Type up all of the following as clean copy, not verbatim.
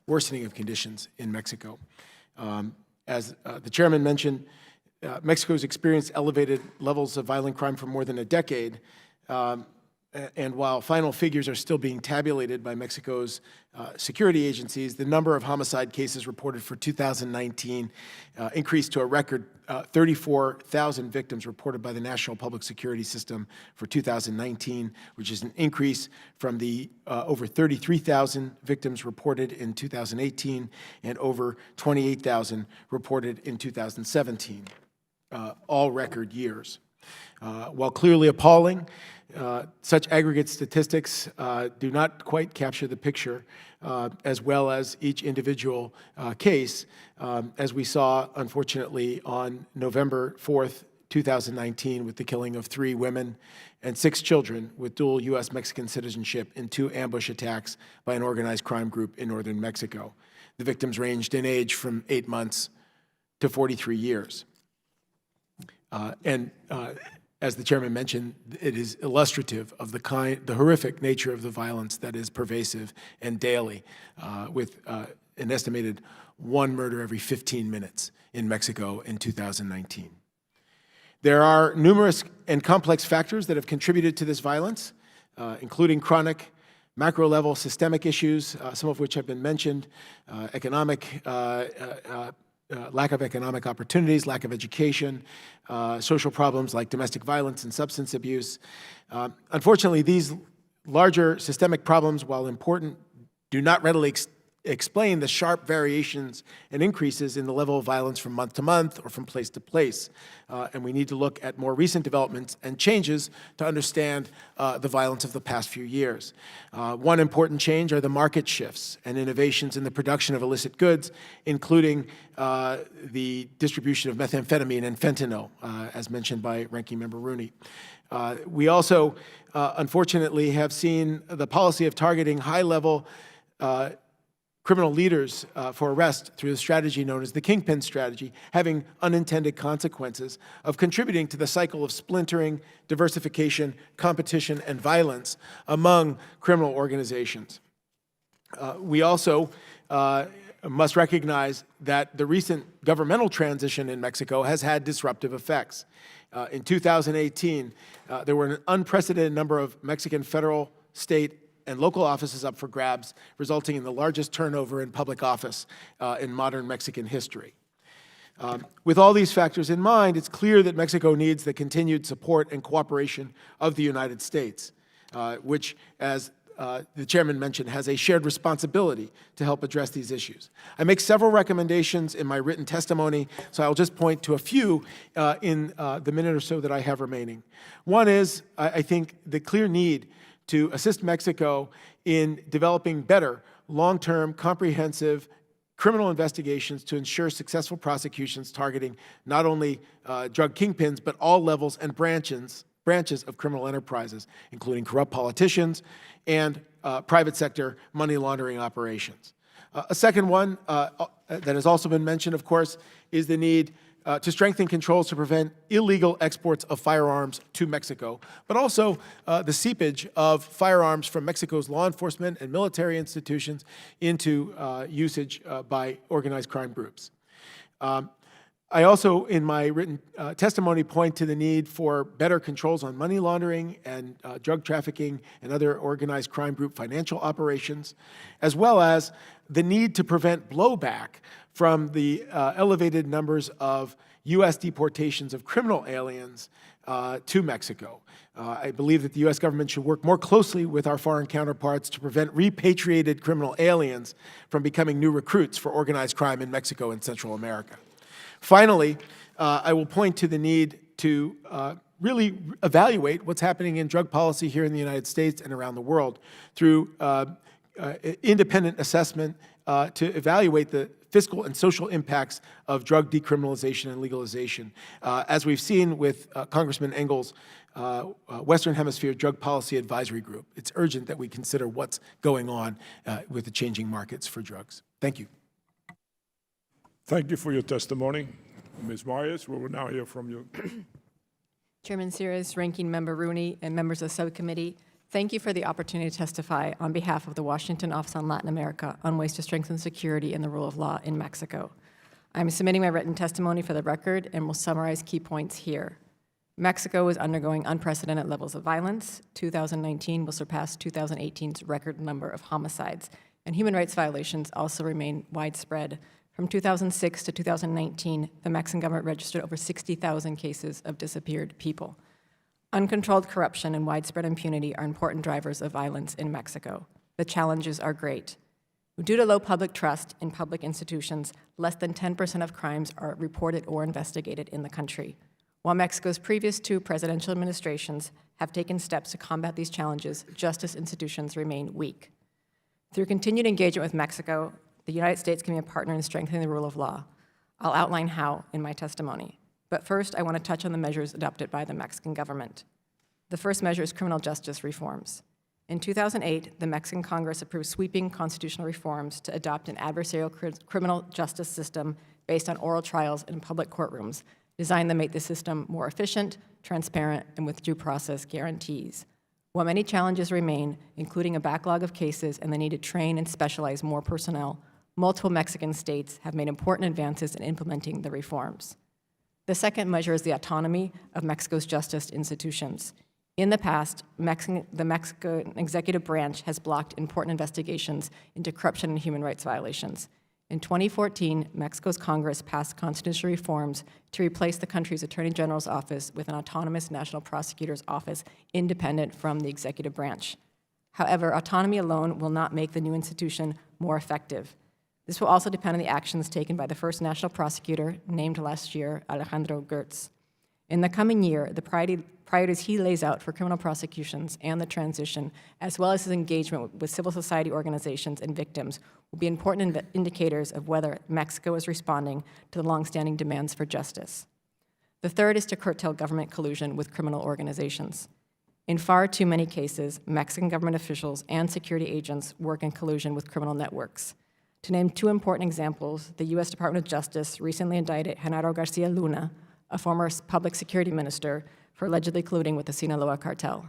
worsening of conditions in Mexico. As the chairman mentioned, Mexico's experienced elevated levels of violent crime for more than a decade. And while final figures are still being tabulated by Mexico's security agencies, the number of homicide cases reported for 2019 increased to a record 34,000 victims reported by the National Public Security System for 2019, which is an increase from the over 33,000 victims reported in 2018 and over 28,000 reported in 2017, all record years. While clearly appalling, such aggregate statistics do not quite capture the picture, as well as each individual case, as we saw, unfortunately, on November 4th, 2019, with the killing of 3 women and 6 children with dual U.S.-Mexican citizenship in 2 ambush attacks by an organized crime group in northern Mexico. The victims ranged in age from 8 months to 43 years. As the chairman mentioned, it is illustrative of the horrific nature of the violence that is pervasive and daily, with an estimated 1 murder every 15 minutes in Mexico in 2019. There are numerous and complex factors that have contributed to this violence, including chronic, macro-level systemic issues, some of which have been mentioned, lack of economic opportunities, lack of education, social problems like domestic violence and substance abuse. Unfortunately, these larger systemic problems, while important, do not readily explain the sharp variations and increases in the level of violence from month to month or from place to place. And we need to look at more recent developments and changes to understand the violence of the past few years. One important change are the market shifts and innovations in the production of illicit goods, including the distribution of methamphetamine and fentanyl, as mentioned by Ranking Member Rooney. We also, unfortunately, have seen the policy of targeting high-level criminal leaders for arrest through the strategy known as the kingpin strategy, having unintended consequences of contributing to the cycle of splintering, diversification, competition, and violence among criminal organizations. We also must recognize that the recent governmental transition in Mexico has had disruptive effects. In 2018, there were an unprecedented number of Mexican federal, state, and local offices up for grabs, resulting in the largest turnover in public office in modern Mexican history. With all these factors in mind, it's clear that Mexico needs the continued support and cooperation of the United States, which, as the chairman mentioned, has a shared responsibility to help address these issues. I make several recommendations in my written testimony, so I'll just point to a few in the minute or so that I have remaining. One is, I think, the clear need to assist Mexico in developing better, long-term, comprehensive criminal investigations to ensure successful prosecutions targeting not only drug kingpins, but all levels and branches of criminal enterprises, including corrupt politicians and private sector money laundering operations. A second one that has also been mentioned, of course, is the need to strengthen controls to prevent illegal exports of firearms to Mexico, but also the seepage of firearms from Mexico's law enforcement and military institutions into usage by organized crime groups. I also, in my written testimony, point to the need for better controls on money laundering and drug trafficking and other organized crime group financial operations, as well as the need to prevent blowback from the elevated numbers of U.S. deportations of criminal aliens to Mexico. I believe that the U.S. government should work more closely with our foreign counterparts to prevent repatriated criminal aliens from becoming new recruits for organized crime in Mexico and Central America. Finally, I will point to the need to really evaluate what's happening in drug policy here in the United States and around the world through independent assessment to evaluate the fiscal and social impacts of drug decriminalization and legalization. As we've seen with Congressman Engel's Western Hemisphere Drug Policy Advisory Group, it's urgent that we consider what's going on with the changing markets for drugs. Thank you. Thank you for your testimony. Ms. Myers, we will now hear from you. Chairman Sears, Ranking Member Rooney, and members of the subcommittee, Thank you for the opportunity to testify on behalf of the Washington Office on Latin America on ways to strengthen security and the rule of law in Mexico. I'm submitting my written testimony for the record and will summarize key points here. Mexico is undergoing unprecedented levels of violence. 2019 will surpass 2018's record number of homicides, and human rights violations also remain widespread. From 2006 to 2019, the Mexican government registered over 60,000 cases of disappeared people. Uncontrolled corruption and widespread impunity are important drivers of violence in Mexico. The challenges are great. Due to low public trust in public institutions, less than 10% of crimes are reported or investigated in the country. While Mexico's previous two presidential administrations have taken steps to combat these challenges, justice institutions remain weak. Through continued engagement with Mexico, the United States can be a partner in strengthening the rule of law. I'll outline how in my testimony. But first, I want to touch on the measures adopted by the Mexican government. The first measure is criminal justice reforms. In 2008, the Mexican Congress approved sweeping constitutional reforms to adopt an adversarial criminal justice system based on oral trials in public courtrooms, designed to make the system more efficient, transparent, and with due process guarantees. While many challenges remain, including a backlog of cases and the need to train and specialize more personnel, multiple Mexican states have made important advances in implementing the reforms. The second measure is the autonomy of Mexico's justice institutions. In the past, the Mexican executive branch has blocked important investigations into corruption and human rights violations. In 2014, Mexico's Congress passed constitutional reforms to replace the country's Attorney General's office with an autonomous National Prosecutor's office independent from the executive branch. However, autonomy alone will not make the new institution more effective. This will also depend on the actions taken by the first national prosecutor, named last year, Alejandro Gertz. In the coming year, the priorities he lays out for criminal prosecutions and the transition, as well as his engagement with civil society organizations and victims, will be important indicators of whether Mexico is responding to the longstanding demands for justice. The third is to curtail government collusion with criminal organizations. In far too many cases, Mexican government officials and security agents work in collusion with criminal networks. To name two important examples, the U.S. Department of Justice recently indicted Genaro Garcia Luna, a former public security minister, for allegedly colluding with the Sinaloa cartel.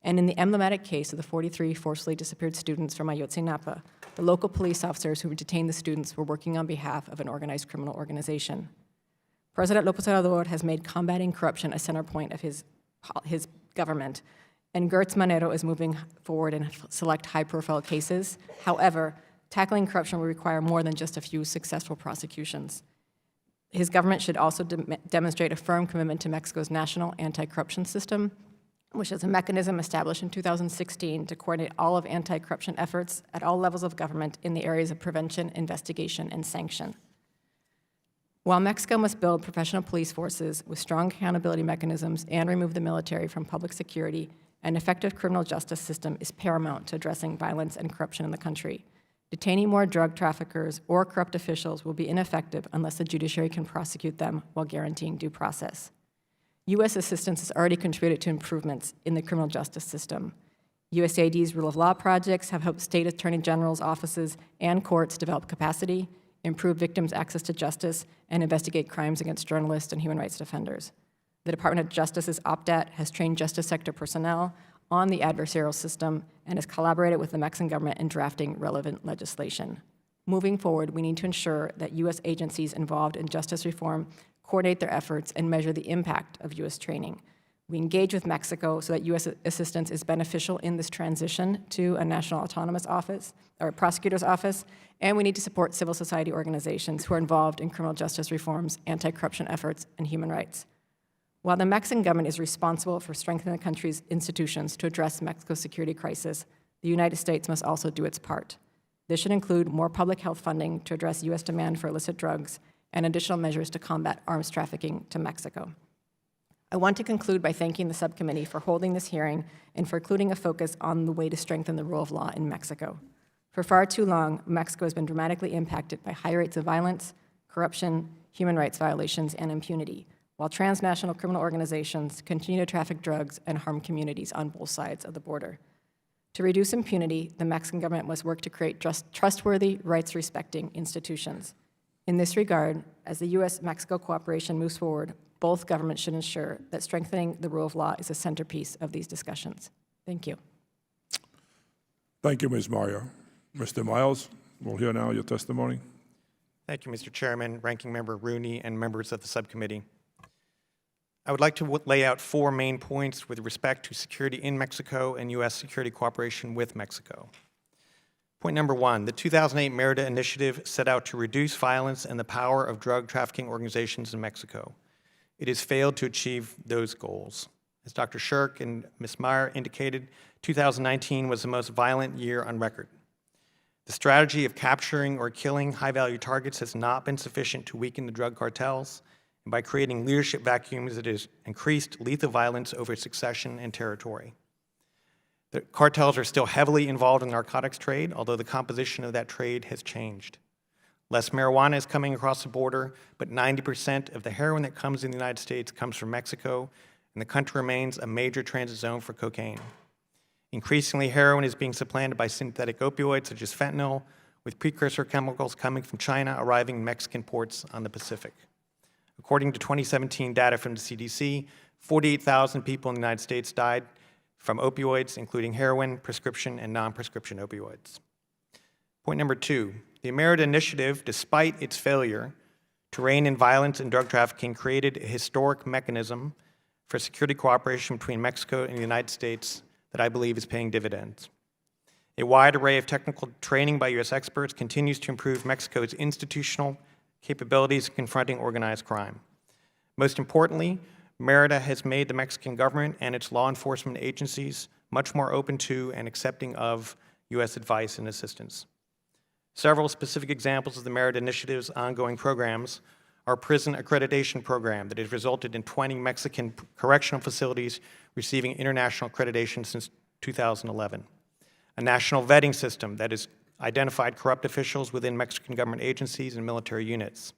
And in the emblematic case of the 43 forcibly disappeared students from Ayotzinapa, the local police officers who detained the students were working on behalf of an organized criminal organization. President López Obrador has made combating corruption a center point of his government, and Gertz Manero is moving forward in select high-profile cases. However, tackling corruption will require more than just a few successful prosecutions. His government should also demonstrate a firm commitment to Mexico's national anti-corruption system, which is a mechanism established in 2016 to coordinate all of anti-corruption efforts at all levels of government in the areas of prevention, investigation, and sanction. While Mexico must build professional police forces with strong accountability mechanisms and remove the military from public security, an effective criminal justice system is paramount to addressing violence and corruption in the country. Detaining more drug traffickers or corrupt officials will be ineffective unless the judiciary can prosecute them while guaranteeing due process. U.S. assistance has already contributed to improvements in the criminal justice system. USAID's rule of law projects have helped state attorney generals' offices and courts develop capacity, improve victims' access to justice, and investigate crimes against journalists and human rights defenders. The Department of Justice's OPDAT has trained justice sector personnel on the adversarial system and has collaborated with the Mexican government in drafting relevant legislation. Moving forward, we need to ensure that U.S. agencies involved in justice reform coordinate their efforts and measure the impact of U.S. training. We engage with Mexico so that U.S. assistance is beneficial in this transition to a national autonomous office or prosecutor's office, and we need to support civil society organizations who are involved in criminal justice reforms, anti-corruption efforts, and human rights. While the Mexican government is responsible for strengthening the country's institutions to address Mexico's security crisis, the United States must also do its part. This should include more public health funding to address U.S. demand for illicit drugs and additional measures to combat arms trafficking to Mexico. I want to conclude by thanking the subcommittee for holding this hearing and for including a focus on the way to strengthen the rule of law in Mexico. For far too long, Mexico has been dramatically impacted by high rates of violence, corruption, human rights violations, and impunity, while transnational criminal organizations continue to traffic drugs and harm communities on both sides of the border. To reduce impunity, the Mexican government must work to create trustworthy, rights-respecting institutions. In this regard, as the U.S.-Mexico cooperation moves forward, both governments should ensure that strengthening the rule of law is a centerpiece of these discussions. Thank you. Thank you, Ms. Meyer. Mr. Miles, we'll hear now your testimony. Thank you, Mr. Chairman, Ranking Member Rooney, and members of the subcommittee. I would like to lay out 4 main points with respect to security in Mexico and U.S. security cooperation with Mexico. Point number 1, the 2008 Merida Initiative set out to reduce violence and the power of drug trafficking organizations in Mexico. It has failed to achieve those goals. As Dr. Shirk and Ms. Meyer indicated, 2019 was the most violent year on record. The strategy of capturing or killing high-value targets has not been sufficient to weaken the drug cartels, and by creating leadership vacuums, it has increased lethal violence over succession and territory. The cartels are still heavily involved in the narcotics trade, although the composition of that trade has changed. Less marijuana is coming across the border, but 90% of the heroin that comes in the United States comes from Mexico, and the country remains a major transit zone for cocaine. Increasingly, heroin is being supplanted by synthetic opioids such as fentanyl, with precursor chemicals coming from China arriving in Mexican ports on the Pacific. According to 2017 data from the CDC, 48,000 people in the United States died from opioids, including heroin, prescription, and non-prescription opioids. Point number 2, the Merida Initiative, despite its failure to rein in violence and drug trafficking, created a historic mechanism for security cooperation between Mexico and the United States that I believe is paying dividends. A wide array of technical training by U.S. experts continues to improve Mexico's institutional capabilities in confronting organized crime. Most importantly, Merida has made the Mexican government and its law enforcement agencies much more open to and accepting of U.S. advice and assistance. Several specific examples of the Merida Initiative's ongoing programs are prison accreditation program that has resulted in 20 Mexican correctional facilities receiving international accreditation since 2011. A national vetting system that has identified corrupt officials within Mexican government agencies and military units.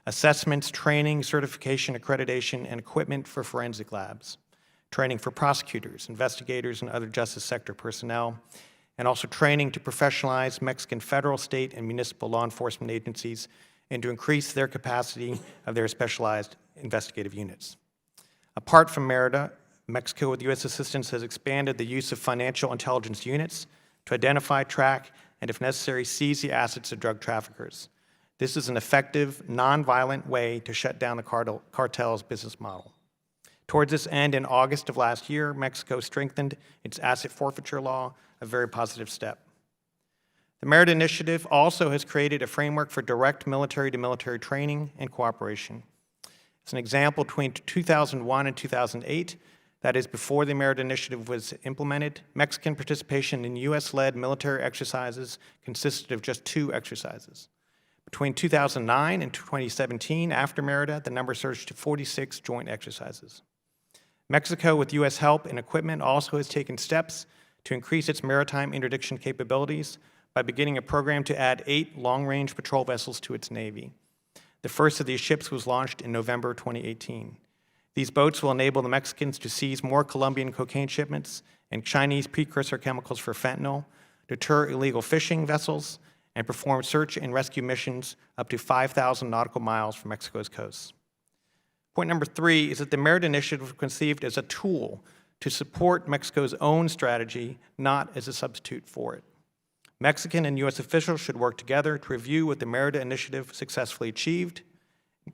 Assessments, training, certification, accreditation, and equipment for forensic labs. Training for prosecutors, investigators, and other justice sector personnel. And also training to professionalize Mexican federal, state, and municipal law enforcement agencies and to increase their capacity of their specialized investigative units. Apart from Merida, Mexico, with U.S. assistance, has expanded the use of financial intelligence units to identify, track, and if necessary, seize the assets of drug traffickers. This is an effective, nonviolent way to shut down the cartel's business model. Towards this end, in August of last year, Mexico strengthened its asset forfeiture law, a very positive step. The Merida Initiative also has created a framework for direct military-to-military training and cooperation. As an example, between 2001 and 2008, that is before the Merida Initiative was implemented, Mexican participation in U.S.-led military exercises consisted of just 2 exercises. Between 2009 and 2017, after Merida, the number surged to 46 joint exercises. Mexico, with U.S. help and equipment, also has taken steps to increase its maritime interdiction capabilities by beginning a program to add 8 long-range patrol vessels to its Navy. The first of these ships was launched in November 2018. These boats will enable the Mexicans to seize more Colombian cocaine shipments and Chinese precursor chemicals for fentanyl, deter illegal fishing vessels, and perform search and rescue missions up to 5,000 nautical miles from Mexico's coasts. Point number 3 is that the Merida Initiative was conceived as a tool to support Mexico's own strategy, not as a substitute for it. Mexican and U.S. officials should work together to review what the Merida Initiative successfully achieved,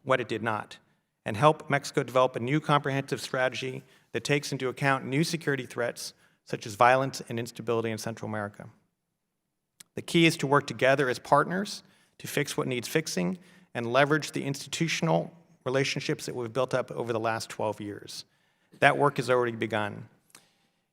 what it did not, and help Mexico develop a new comprehensive strategy that takes into account new security threats such as violence and instability in Central America. The key is to work together as partners to fix what needs fixing and leverage the institutional relationships that we've built up over the last 12 years. That work has already begun.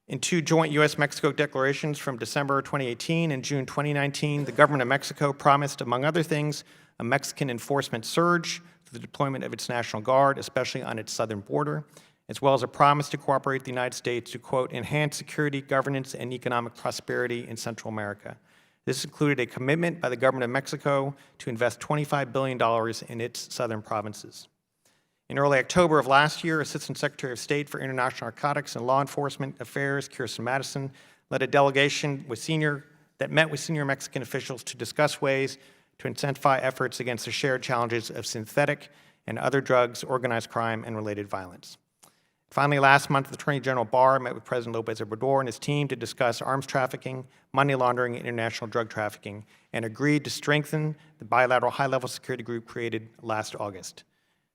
In 2 joint U.S.-Mexico declarations from December 2018 and June 2019, the government of Mexico promised, among other things, a Mexican enforcement surge through the deployment of its National Guard, especially on its southern border, as well as a promise to cooperate with the United States to, quote, enhance security, governance, and economic prosperity in Central America. This included a commitment by the government of Mexico to invest $25 billion in its southern provinces. In early October of last year, Assistant Secretary of State for International Narcotics and Law Enforcement Affairs, Kirsten Madison, led a delegation that met with senior Mexican officials to discuss ways to intensify efforts against the shared challenges of synthetic and other drugs, organized crime, and related violence. Finally, last month, the Attorney General Barr met with President Lopez Obrador and his team to discuss arms trafficking, money laundering, and international drug trafficking, and agreed to strengthen the bilateral high-level security group created last August.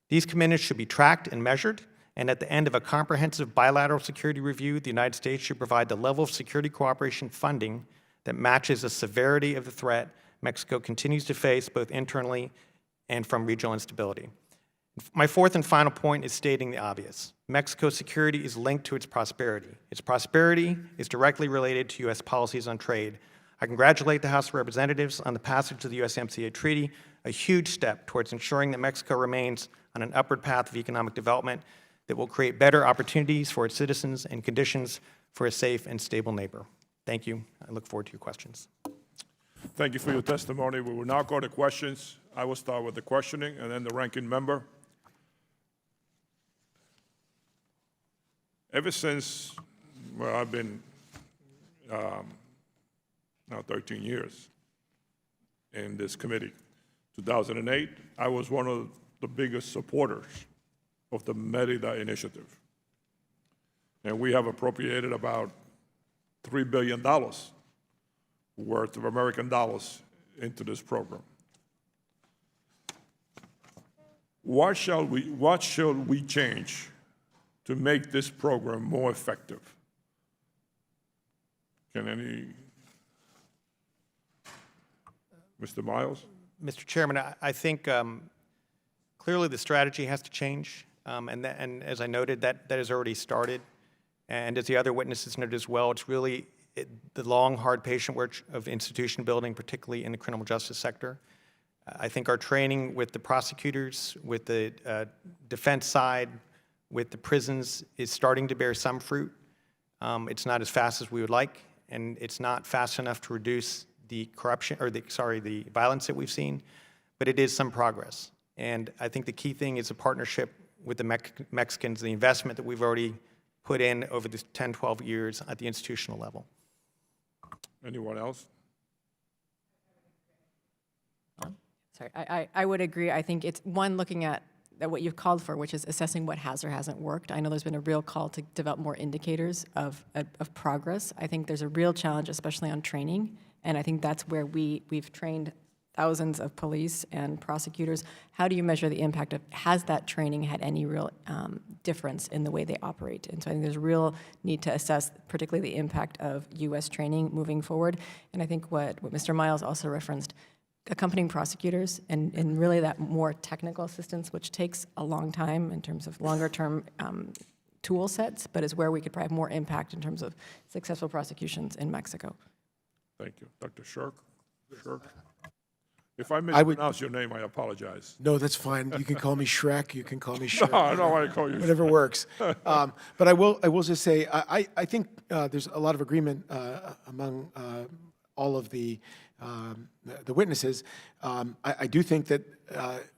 These commitments should be tracked and measured, and at the end of a comprehensive bilateral security review, the United States should provide the level of security cooperation funding that matches the severity of the threat Mexico continues to face both internally and from regional instability. My fourth and final point is stating the obvious. Mexico's security is linked to its prosperity. Its prosperity is directly related to U.S. policies on trade. I congratulate the House of Representatives on the passage of the USMCA Treaty, a huge step towards ensuring that Mexico remains on an upward path of economic development that will create better opportunities for its citizens and conditions for a safe and stable neighbor. Thank you. I look forward to your questions. Thank you for your testimony. We will now go to questions. I will start with the questioning and then the ranking member. Ever since, well, I've been now 13 years in this committee. 2008, I was one of the biggest supporters of the Merida Initiative. And we have appropriated about $3 billion worth of American dollars into this program. What should we change to make this program more effective? Can any, Mr. Miles? Mr. Chairman, I think clearly the strategy has to change, and as I noted, that has already started. And as the other witnesses noted as well, it's really the long, hard, patient work of institution building, particularly in the criminal justice sector. I think our training with the prosecutors, with the defense side, with the prisons is starting to bear some fruit. It's not as fast as we would like, and it's not fast enough to reduce the corruption, or the violence that we've seen, but it is some progress. And I think the key thing is a partnership with the Mexicans, the investment that we've already put in over the 10, 12 years at the institutional level. Anyone else? Sorry, I would agree. I think it's one, looking at what you've called for, which is assessing what has or hasn't worked. I know there's been a real call to develop more indicators of progress. I think there's a real challenge, especially on training, and I think that's where we've trained thousands of police and prosecutors. How do you measure the impact of, has that training had any real difference in the way they operate? And so I think there's a real need to assess particularly the impact of U.S. training moving forward. And I think what Mr. Miles also referenced, accompanying prosecutors and really that more technical assistance, which takes a long time in terms of longer-term tool sets, but is where we could probably have more impact in terms of successful prosecutions in Mexico. Thank you. Dr. Shirk? Shirk? If I mispronounce your name, I apologize. No, that's fine. You can call me Shrek. You can call me Shirk. No, I don't want to call you Whatever works. But I will just say, I think there's a lot of agreement among all of the witnesses. I do think that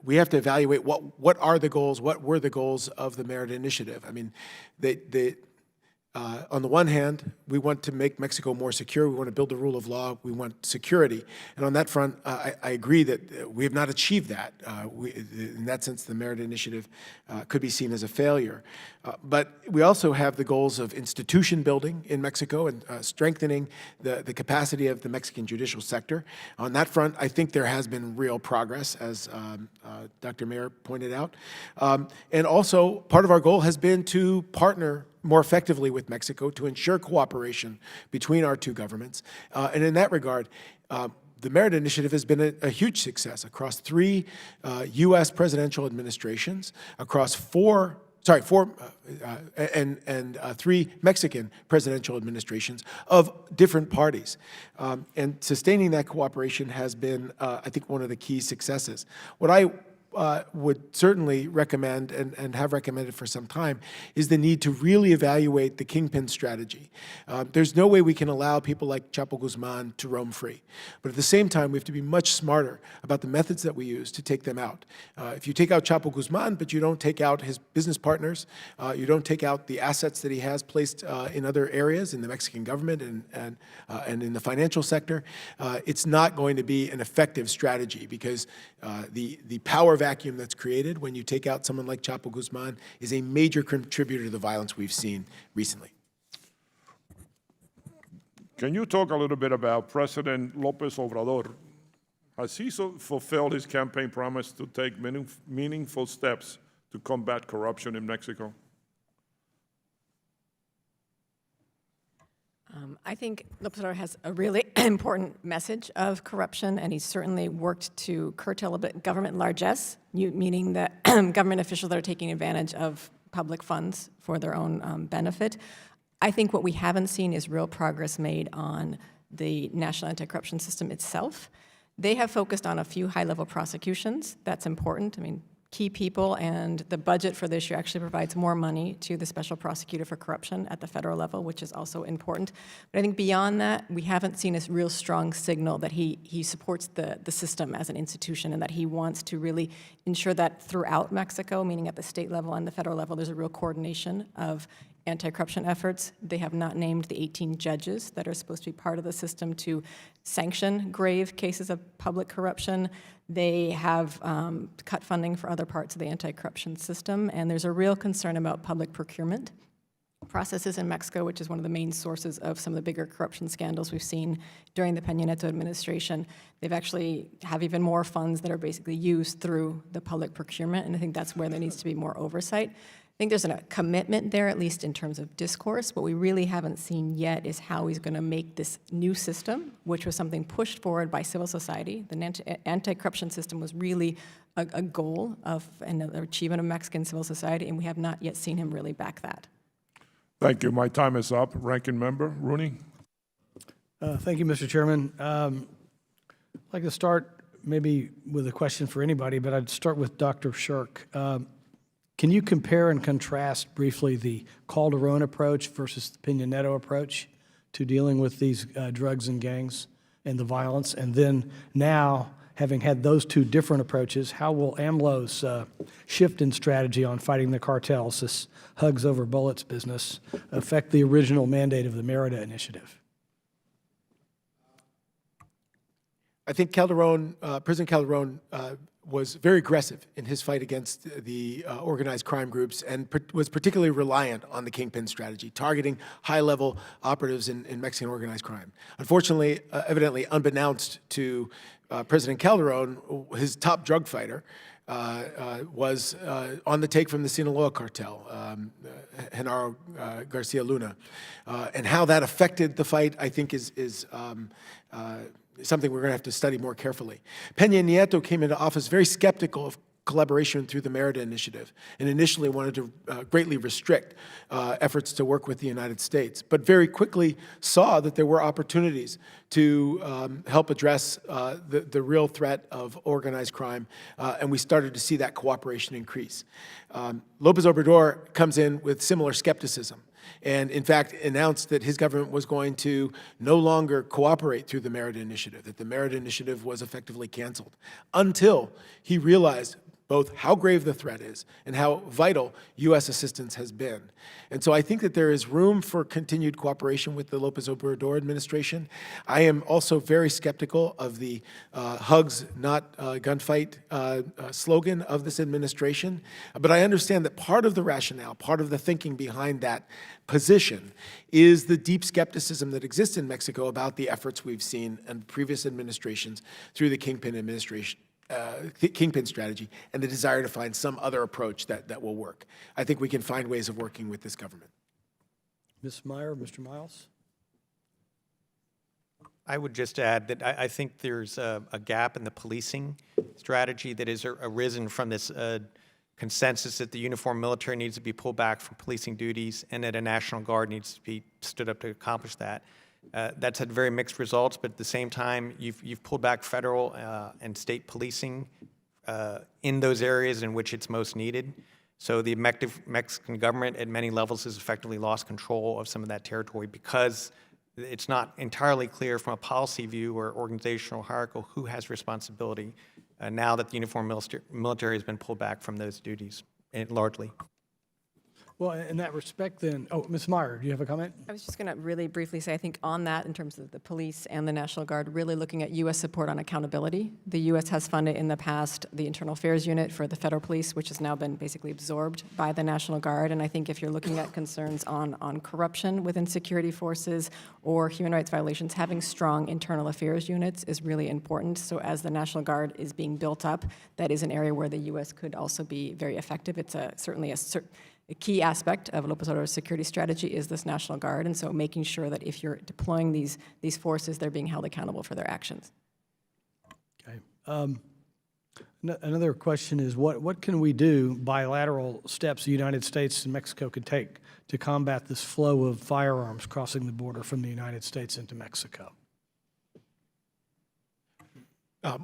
we have to evaluate what are the goals, what were the goals of the Merida Initiative. I mean, on the one hand, we want to make Mexico more secure. We want to build the rule of law. We want security. And on that front, I agree that we have not achieved that. In that sense, the Merida Initiative could be seen as a failure. But we also have the goals of institution building in Mexico and strengthening the capacity of the Mexican judicial sector. On that front, I think there has been real progress, as Dr. Meyer pointed out. And also, part of our goal has been to partner more effectively with Mexico to ensure cooperation between our two governments. And in that regard, the Merida Initiative has been a huge success across 3 U.S. presidential administrations, across 3 Mexican presidential administrations of different parties. And sustaining that cooperation has been, I think, one of the key successes. What I would certainly recommend and have recommended for some time is the need to really evaluate the kingpin strategy. There's no way we can allow people like Chapo Guzman to roam free. But at the same time, we have to be much smarter about the methods that we use to take them out. If you take out Chapo Guzman, but you don't take out his business partners, you don't take out the assets that he has placed in other areas in the Mexican government and in the financial sector, it's not going to be an effective strategy because the power vacuum that's created when you take out someone like Chapo Guzman is a major contributor to the violence we've seen recently. Can you talk a little bit about President Lopez Obrador? Has he fulfilled his campaign promise to take meaningful steps to combat corruption in Mexico? I think Lopez Obrador has a really important message of corruption, and he's certainly worked to curtail a bit government largesse, meaning that government officials that are taking advantage of public funds for their own benefit. I think what we haven't seen is real progress made on the national anti-corruption system itself. They have focused on a few high-level prosecutions. That's important. I mean, key people, and the budget for this year actually provides more money to the special prosecutor for corruption at the federal level, which is also important. But I think beyond that, we haven't seen a real strong signal that he supports the system as an institution and that he wants to really ensure that throughout Mexico, meaning at the state level and the federal level, there's a real coordination of anti-corruption efforts. They have not named the 18 judges that are supposed to be part of the system to sanction grave cases of public corruption. They have cut funding for other parts of the anti-corruption system, and there's a real concern about public procurement processes in Mexico, which is one of the main sources of some of the bigger corruption scandals we've seen during the Peña Nieto administration. They've actually have even more funds that are basically used through the public procurement, and I think that's where there needs to be more oversight. I think there's a commitment there, at least in terms of discourse. What we really haven't seen yet is how he's going to make this new system, which was something pushed forward by civil society. The anti-corruption system was really a goal of an achievement of Mexican civil society, and we have not yet seen him really back that. Thank you. My time is up. Ranking Member Rooney. Thank you, Mr. Chairman. I'd like to start maybe with a question for anybody, but I'd start with Dr. Shirk. Can you compare and contrast briefly the Calderon approach versus the Peña Nieto approach to dealing with these drugs and gangs and the violence? And then now, having had those two different approaches, how will AMLO's shift in strategy on fighting the cartels, this hugs over bullets business, affect the original mandate of the Merida Initiative? I think President Calderon was very aggressive in his fight against the organized crime groups and was particularly reliant on the kingpin strategy, targeting high-level operatives in Mexican organized crime. Unfortunately, evidently unbeknownst to President Calderon, his top drug fighter was on the take from the Sinaloa cartel, Genaro Garcia Luna. And how that affected the fight, I think, is something we're going to have to study more carefully. Peña Nieto came into office very skeptical of collaboration through the Merida Initiative and initially wanted to greatly restrict efforts to work with the United States, but very quickly saw that there were opportunities to help address the real threat of organized crime, and we started to see that cooperation increase. Lopez Obrador comes in with similar skepticism, and in fact announced that his government was going to no longer cooperate through the Merida Initiative, that the Merida Initiative was effectively canceled, until he realized both how grave the threat is and how vital U.S. assistance has been. And so I think that there is room for continued cooperation with the Lopez Obrador administration. I am also very skeptical of the hugs, not gunfight slogan of this administration. But I understand that part of the rationale, part of the thinking behind that position is the deep skepticism that exists in Mexico about the efforts we've seen in previous administrations through the kingpin administration. Kingpin strategy and the desire to find some other approach that will work. I think we can find ways of working with this government. Ms. Meyer, Mr. Miles? I would just add that I think there's a gap in the policing strategy that has arisen from this consensus that the uniformed military needs to be pulled back from policing duties and that a National Guard needs to be stood up to accomplish that. That's had very mixed results, but at the same time, you've pulled back federal and state policing in those areas in which it's most needed. So the Mexican government at many levels has effectively lost control of some of that territory because it's not entirely clear from a policy view or organizational hierarchy who has responsibility now that the uniformed military has been pulled back from those duties, largely. Well, in that respect then, oh, Ms. Meyer, do you have a comment? I was just going to really briefly say, I think on that, in terms of the police and the National Guard, really looking at U.S. support on accountability. The U.S. has funded in the past the Internal Affairs Unit for the federal police, which has now been basically absorbed by the National Guard. And I think if you're looking at concerns on corruption within security forces or human rights violations, having strong internal affairs units is really important. So as the National Guard is being built up, that is an area where the U.S. could also be very effective. It's certainly a key aspect of López Obrador's security strategy is this National Guard, and so making sure that if you're deploying these forces, they're being held accountable for their actions. Okay. Another question is, what can we do, bilateral steps the United States and Mexico could take to combat this flow of firearms crossing the border from the United States into Mexico?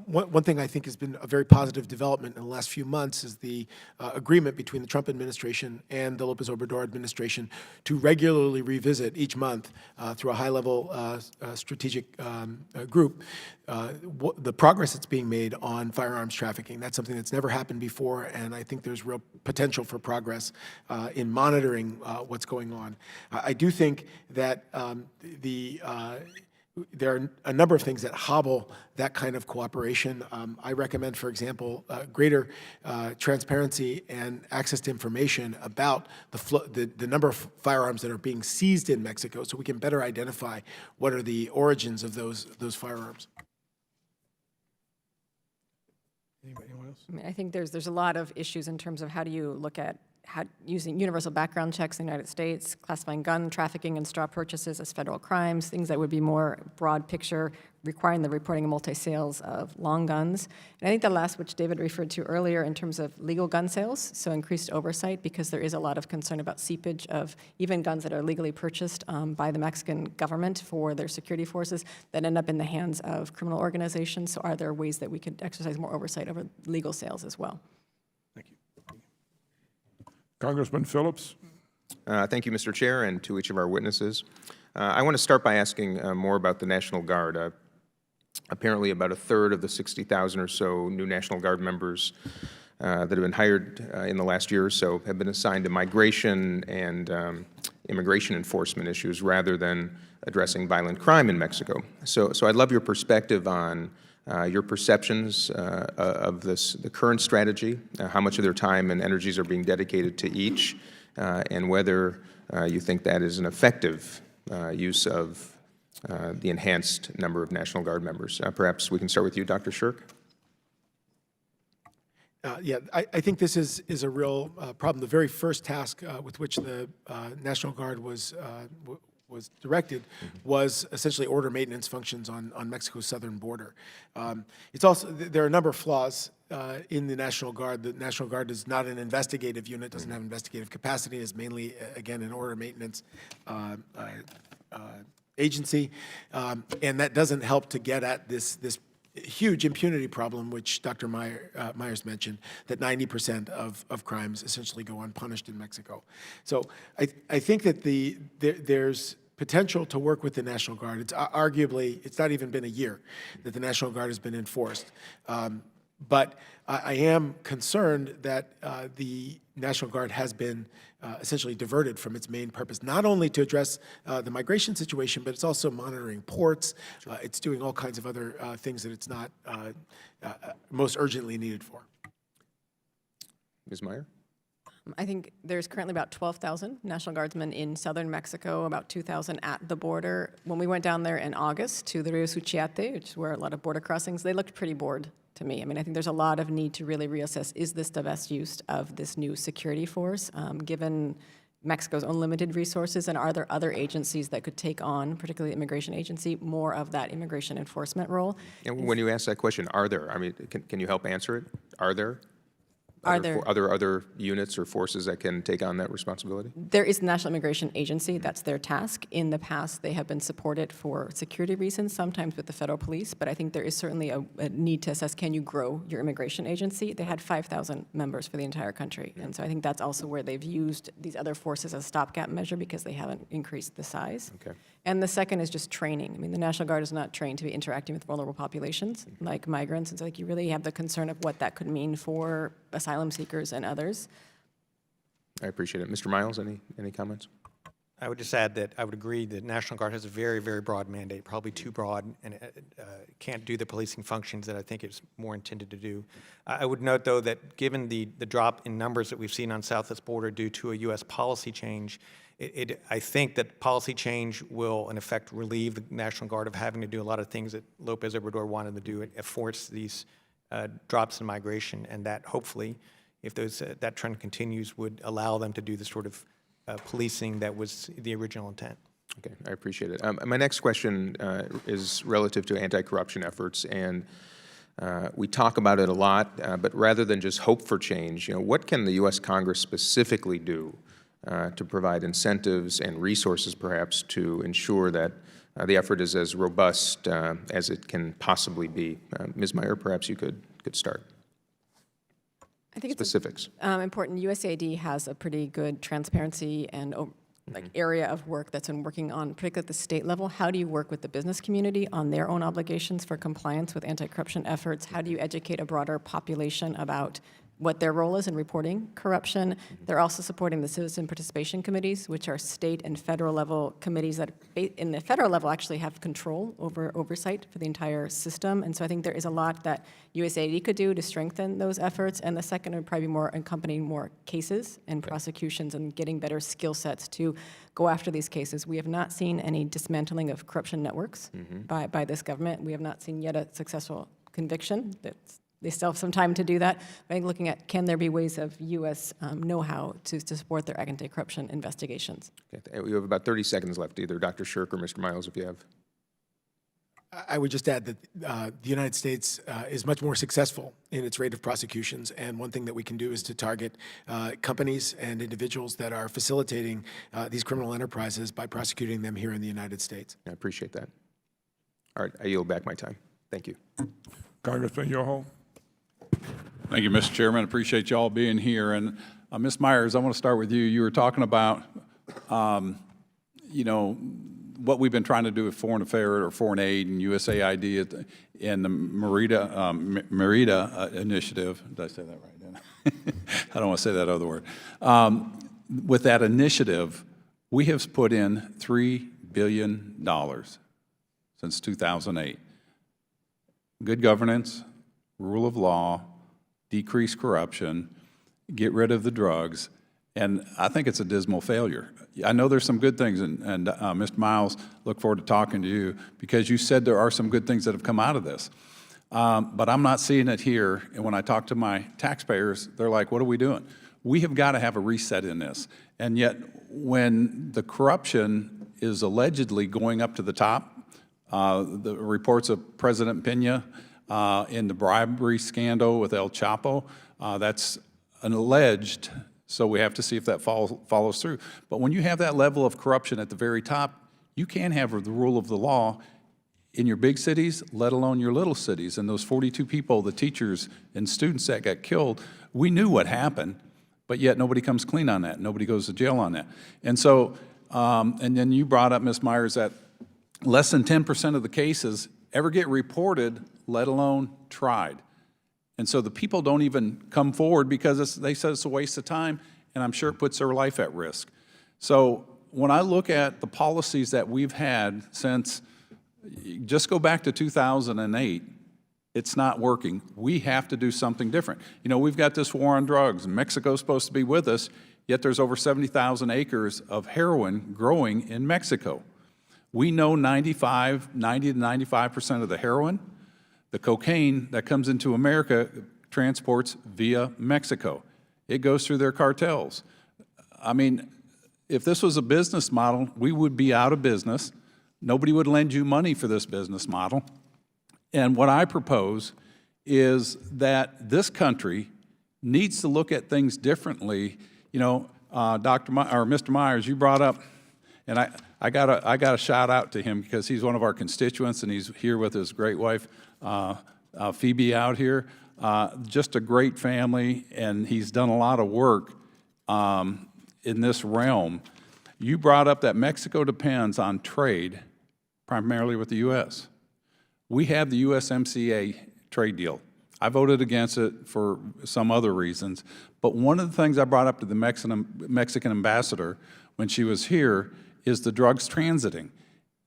One thing I think has been a very positive development in the last few months is the agreement between the Trump administration and the López Obrador administration to regularly revisit each month through a high-level strategic group the progress that's being made on firearms trafficking. That's something that's never happened before, and I think there's real potential for progress in monitoring what's going on. I do think that there are a number of things that hobble that kind of cooperation. I recommend, for example, greater transparency and access to information about the number of firearms that are being seized in Mexico, so we can better identify what are the origins of those firearms. Anyone else? I mean, I think there's a lot of issues in terms of how do you look at using universal background checks in the United States, classifying gun trafficking and straw purchases as federal crimes, things that would be more broad picture, requiring the reporting of multi-sales of long guns. And I think the last, which David referred to earlier in terms of legal gun sales, so increased oversight, because there is a lot of concern about seepage of even guns that are legally purchased by the Mexican government for their security forces that end up in the hands of criminal organizations. So are there ways that we could exercise more oversight over legal sales as well? Congressman Phillips. Thank you, Mr. Chair, and to each of our witnesses. I want to start by asking more about the National Guard. Apparently, about a third of the 60,000 or so new National Guard members that have been hired in the last year or so have been assigned to migration and immigration enforcement issues rather than addressing violent crime in Mexico. So I'd love your perspective on your perceptions of the current strategy, how much of their time and energies are being dedicated to each, and whether you think that is an effective use of the enhanced number of National Guard members. Perhaps we can start with you, Dr. Shirk. Yeah, I think this is a real problem. The very first task with which the National Guard was directed was essentially order maintenance functions on Mexico's southern border. It's also, there are a number of flaws in the National Guard. The National Guard is not an investigative unit, doesn't have investigative capacity, is mainly, again, an order maintenance agency, and that doesn't help to get at this huge impunity problem, which Dr. Myers mentioned, that 90% of crimes essentially go unpunished in Mexico. So I think that there's potential to work with the National Guard. It's arguably, it's not even been a year that the National Guard has been enforced. But I am concerned that the National Guard has been essentially diverted from its main purpose, not only to address the migration situation, but it's also monitoring ports. It's doing all kinds of other things that it's not most urgently needed for. Ms. Meyer? I think there's currently about 12,000 National Guardsmen in southern Mexico, about 2,000 at the border. When we went down there in August to the Rio Suchiate, which is where a lot of border crossings, they looked pretty bored to me. I mean, I think there's a lot of need to really reassess, is this the best use of this new security force, given Mexico's own limited resources, and are there other agencies that could take on, particularly the immigration agency, more of that immigration enforcement role? And when you ask that question, are there? I mean, can you help answer it? Are there? Are there other units or forces that can take on that responsibility? There is the National Immigration Agency. That's their task. In the past, they have been supported for security reasons, sometimes with the federal police, but I think there is certainly a need to assess, can you grow your immigration agency? They had 5,000 members for the entire country, and so I think that's also where they've used these other forces as a stopgap measure because they haven't increased the size. Okay. And the second is just training. I mean, the National Guard is not trained to be interacting with vulnerable populations like migrants, and so like you really have the concern of what that could mean for asylum seekers and others. I appreciate it. Mr. Miles, any comments? I would just add that I would agree that National Guard has a very, very broad mandate, probably too broad, and it can't do the policing functions that I think it's more intended to do. I would note, though, that given the drop in numbers that we've seen on southwest border due to a U.S. policy change, I think that policy change will, in effect, relieve the National Guard of having to do a lot of things that Lopez Obrador wanted to do, and force these drops in migration, and that hopefully, if that trend continues, would allow them to do the sort of policing that was the original intent. Okay, I appreciate it. My next question is relative to anti-corruption efforts, and we talk about it a lot, but rather than just hope for change, what can the U.S. Congress specifically do to provide incentives and resources, perhaps, to ensure that the effort is as robust as it can possibly be? Ms. Meyer, perhaps you could start. I think Specifics. It's important. USAID has a pretty good transparency and area of work that's been working on, particularly at the state level. How do you work with the business community on their own obligations for compliance with anti-corruption efforts? How do you educate a broader population about what their role is in reporting corruption? They're also supporting the citizen participation committees, which are state and federal level committees that in the federal level actually have control over oversight for the entire system. And so I think there is a lot that USAID could do to strengthen those efforts. And the second would probably be more accompanying more cases and prosecutions and getting better skill sets to go after these cases. We have not seen any dismantling of corruption networks by this government. We have not seen yet a successful conviction. They still have some time to do that. I think looking at, can there be ways of U.S. know-how to support their anti-corruption investigations? Okay, we have about 30 seconds left, either Dr. Shirk or Mr. Miles, if you have. I would just add that the United States is much more successful in its rate of prosecutions, and one thing that we can do is to target companies and individuals that are facilitating these criminal enterprises by prosecuting them here in the United States. I appreciate that. All right, I yield back my time. Thank you. Congressman Yoho. Thank you, Mr. Chairman. Appreciate you all being here. And Ms. Myers, I want to start with you. You were talking about, what we've been trying to do with foreign affairs or foreign aid and USAID and the Merida Initiative. Did I say that right? I don't want to say that other word. With that initiative, we have put in $3 billion since 2008. Good governance, rule of law, decrease corruption, get rid of the drugs, and I think it's a dismal failure. I know there's some good things, and Mr. Miles, look forward to talking to you, because you said there are some good things that have come out of this. But I'm not seeing it here, and when I talk to my taxpayers, they're like, what are we doing? We have got to have a reset in this, and yet when the corruption is allegedly going up to the top, the reports of President Pena in the bribery scandal with El Chapo, that's an alleged, so we have to see if that follows through. But when you have that level of corruption at the very top, you can't have the rule of the law in your big cities, let alone your little cities. And those 42 people, the teachers and students that got killed, we knew what happened, but yet nobody comes clean on that. Nobody goes to jail on that. And so, and then you brought up, Ms. Myers, that less than 10% of the cases ever get reported, let alone tried. And so the people don't even come forward because they said it's a waste of time, and I'm sure it puts their life at risk. So when I look at the policies that we've had since, just go back to 2008, it's not working. We have to do something different. We've got this war on drugs, and Mexico's supposed to be with us, yet there's over 70,000 acres of heroin growing in Mexico. We know 90 to 95% of the heroin, the cocaine that comes into America transports via Mexico. It goes through their cartels. I mean, if this was a business model, we would be out of business. Nobody would lend you money for this business model. And what I propose is that this country needs to look at things differently. Mr. Myers, you brought up, and I got a shout out to him because he's one of our constituents, and he's here with his great wife, Phoebe, out here. Just a great family, and he's done a lot of work in this realm. You brought up that Mexico depends on trade, primarily with the U.S. We have the USMCA trade deal. I voted against it for some other reasons. But one of the things I brought up to the Mexican ambassador when she was here is the drugs transiting.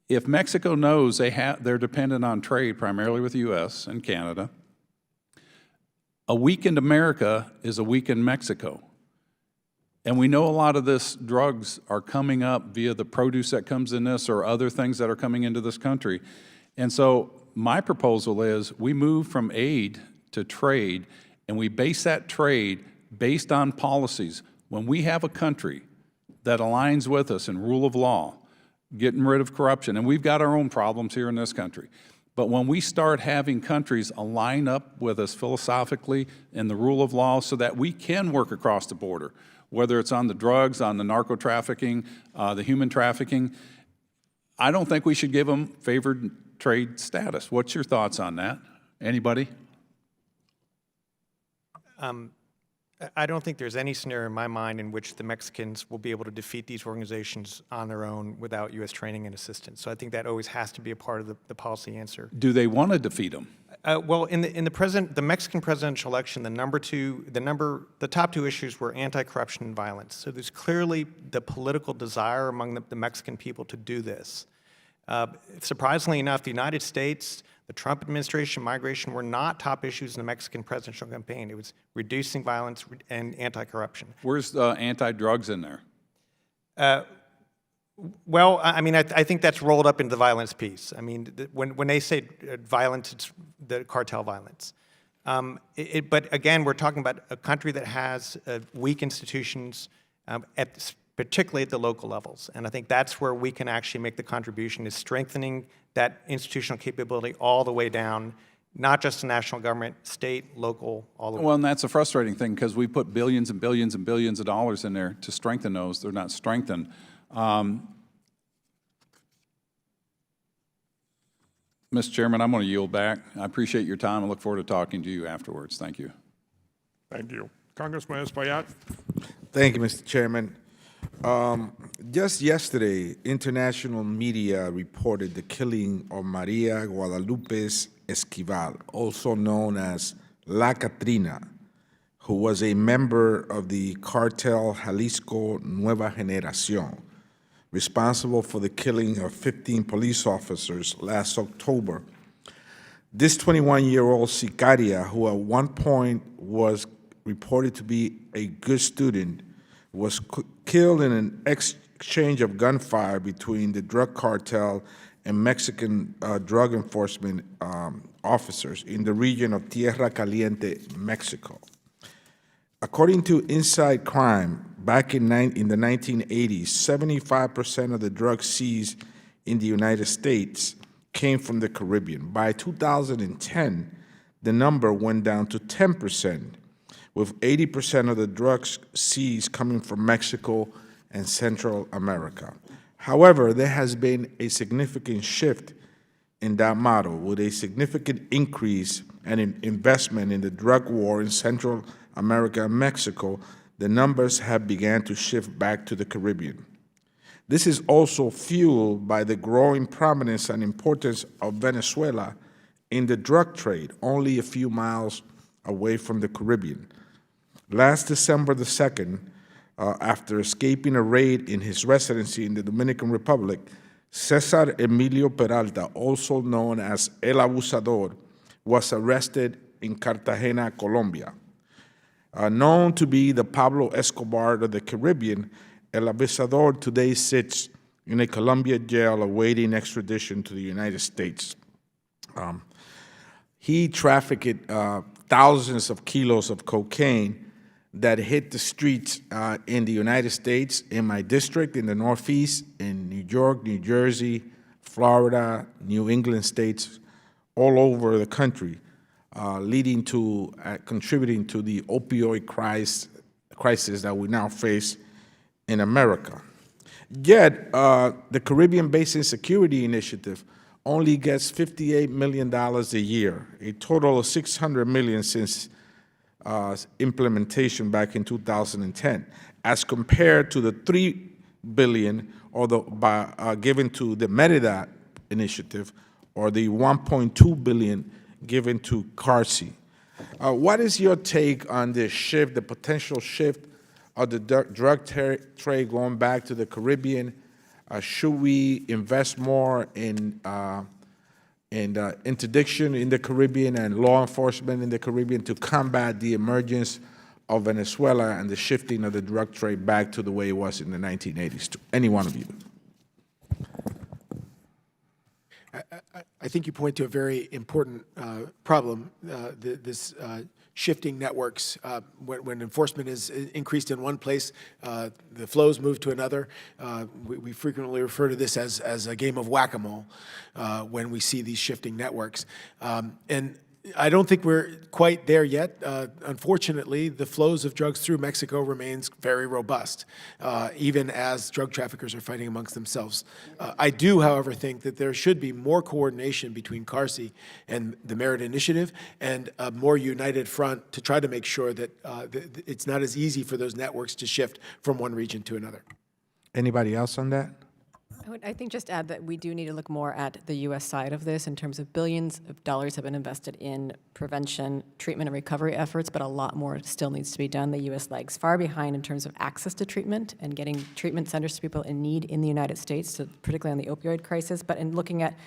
If Mexico knows they're dependent on trade primarily with the U.S. and Canada, a weakened America is a weakened Mexico. And we know a lot of this drugs are coming up via the produce that comes in this or other things that are coming into this country. And so my proposal is we move from aid to trade, and we base that trade based on policies. When we have a country that aligns with us in rule of law, getting rid of corruption, and we've got our own problems here in this country, but when we start having countries align up with us philosophically in the rule of law so that we can work across the border, whether it's on the drugs, on the narco trafficking, the human trafficking, I don't think we should give them favored trade status. What's your thoughts on that? Anybody? I don't think there's any scenario in my mind in which the Mexicans will be able to defeat these organizations on their own without U.S. training and assistance. So I think that always has to be a part of the policy answer. Do they want to defeat them? Well, in the Mexican presidential election, the top two issues were anti-corruption and violence. So there's clearly the political desire among the Mexican people to do this. Surprisingly enough, the United States, the Trump administration, migration were not top issues in the Mexican presidential campaign. It was reducing violence and anti-corruption. Where's anti-drugs in there? Well, I mean, I think that's rolled up into the violence piece. I mean, when they say violence, it's the cartel violence. But again, we're talking about a country that has weak institutions, particularly at the local levels. And I think that's where we can actually make the contribution, is strengthening that institutional capability all the way down, not just the national government, state, local, all the way. Well, and that's a frustrating thing because we put billions and billions and billions of dollars in there to strengthen those. They're not strengthened. Mr. Chairman, I'm going to yield back. I appreciate your time. I look forward to talking to you afterwards. Thank you. Thank you. Congressman Espaillat. Thank you, Mr. Chairman. Just yesterday, international media reported the killing of Maria Guadalupe Esquivel, also known as La Catrina, who was a member of the cartel Jalisco Nueva Generación, responsible for the killing of 15 police officers last October. This 21-year-old sicaria, who at one point was reported to be a good student, was killed in an exchange of gunfire between the drug cartel and Mexican drug enforcement officers in the region of Tierra Caliente, Mexico. According to Inside Crime, back in the 1980s, 75% of the drugs seized in the United States came from the Caribbean. By 2010, the number went down to 10%, with 80% of the drugs seized coming from Mexico and Central America. However, there has been a significant shift in that model, with a significant increase and investment in the drug war in Central America and Mexico. The numbers have begun to shift back to the Caribbean. This is also fueled by the growing prominence and importance of Venezuela in the drug trade, only a few miles away from the Caribbean. Last December the 2nd, after escaping a raid in his residency in the Dominican Republic, Cesar Emilio Peralta, also known as El Abusador, was arrested in Cartagena, Colombia. Known to be the Pablo Escobar of the Caribbean, El Abusador today sits in a Colombian jail awaiting extradition to the United States. He trafficked thousands of kilos of cocaine that hit the streets in the United States, in my district, in the Northeast, in New York, New Jersey, Florida, New England states, all over the country, leading to, contributing to the opioid crisis that we now face in America. Yet, the Caribbean Basin Security Initiative only gets $58 million a year, a total of $600 million since implementation back in 2010, as compared to the $3 billion given to the Merida Initiative, or the $1.2 billion given to CARSI. What is your take on this shift, the potential shift of the drug trade going back to the Caribbean? Should we invest more in interdiction in the Caribbean and law enforcement in the Caribbean to combat the emergence of Venezuela and the shifting of the drug trade back to the way it was in the 1980s? To any one of you. I think you point to a very important problem, this shifting networks. When enforcement is increased in one place, the flows move to another. We frequently refer to this as a game of whack-a-mole when we see these shifting networks. And I don't think we're quite there yet. Unfortunately, the flows of drugs through Mexico remains very robust, even as drug traffickers are fighting amongst themselves. I do, however, think that there should be more coordination between CARSI and the Merida Initiative and a more united front to try to make sure that it's not as easy for those networks to shift from one region to another. Anybody else on that? I think just add that we do need to look more at the U.S. side of this in terms of billions of dollars have been invested in prevention, treatment, and recovery efforts, but a lot more still needs to be done. The U.S. lags far behind in terms of access to treatment and getting treatment centers to people in need in the United States, so particularly on the opioid crisis, but in looking at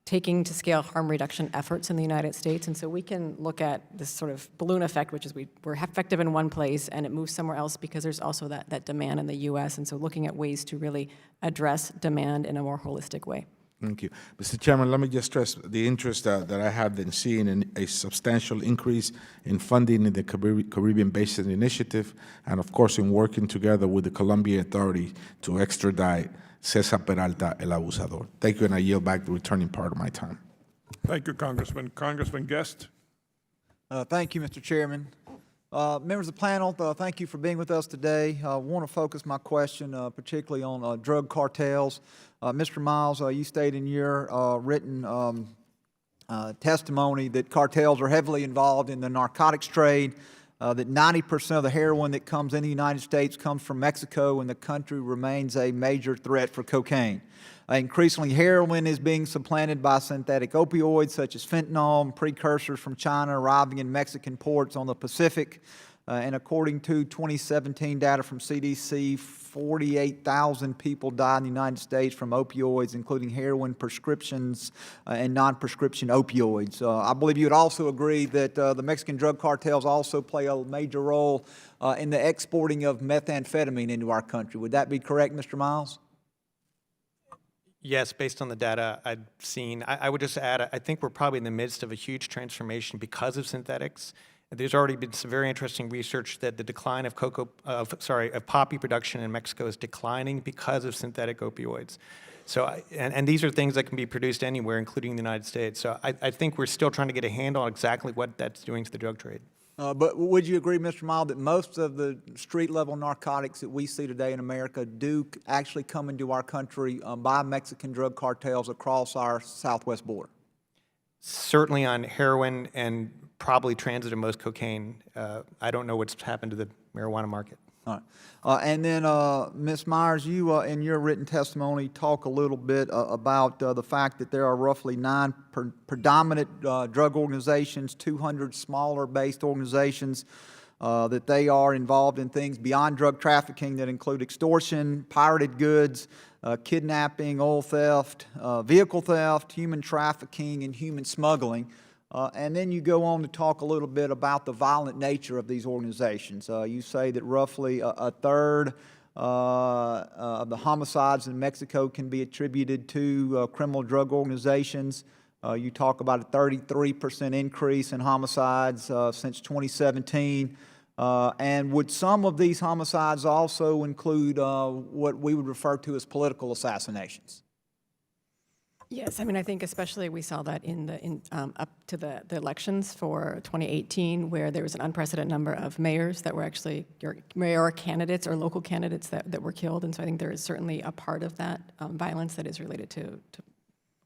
taking to scale harm reduction efforts in the United States. And so we can look at this sort of balloon effect, which is we're effective in one place and it moves somewhere else because there's also that demand in the U.S. And so looking at ways to really address demand in a more holistic way. Thank you. Mr. Chairman, let me just stress the interest that I have been seeing in a substantial increase in funding in the Caribbean Basin Initiative, and of course in working together with the Colombian Authority to extradite Cesar Peralta, el abusador. Thank you, and I yield back the returning part of my time. Thank you, Congressman. Congressman Guest. Thank you, Mr. Chairman. Members of the panel, thank you for being with us today. I want to focus my question particularly on drug cartels. Mr. Miles, you stated in your written testimony that cartels are heavily involved in the narcotics trade, that 90% of the heroin that comes into the United States comes from Mexico, and the country remains a major threat for cocaine. Increasingly, heroin is being supplanted by synthetic opioids such as fentanyl and precursors from China arriving in Mexican ports on the Pacific. And according to 2017 data from CDC, 48,000 people died in the United States from opioids, including heroin prescriptions and non-prescription opioids. I believe you would also agree that the Mexican drug cartels also play a major role in the exporting of methamphetamine into our country. Would that be correct, Mr. Miles? Yes, based on the data I've seen. I would just add, I think we're probably in the midst of a huge transformation because of synthetics. There's already been some very interesting research that the decline of poppy production in Mexico is declining because of synthetic opioids. So, and these are things that can be produced anywhere, including the United States. So I think we're still trying to get a handle on exactly what that's doing to the drug trade. But would you agree, Mr. Miles, that most of the street-level narcotics that we see today in America do actually come into our country by Mexican drug cartels across our southwest border? Certainly on heroin and probably transit of most cocaine. I don't know what's happened to the marijuana market. All right. And then, Ms. Myers, you in your written testimony talk a little bit about the fact that there are roughly 9 predominant drug organizations, 200 smaller-based organizations, that they are involved in things beyond drug trafficking that include extortion, pirated goods, kidnapping, oil theft, vehicle theft, human trafficking, and human smuggling. And then you go on to talk a little bit about the violent nature of these organizations. You say that roughly a third of the homicides in Mexico can be attributed to criminal drug organizations. You talk about a 33% increase in homicides since 2017. And would some of these homicides also include what we would refer to as political assassinations? Yes, I mean, I think especially we saw that up to the elections for 2018, where there was an unprecedented number of mayors that were actually mayor candidates or local candidates that were killed. And so I think there is certainly a part of that violence that is related to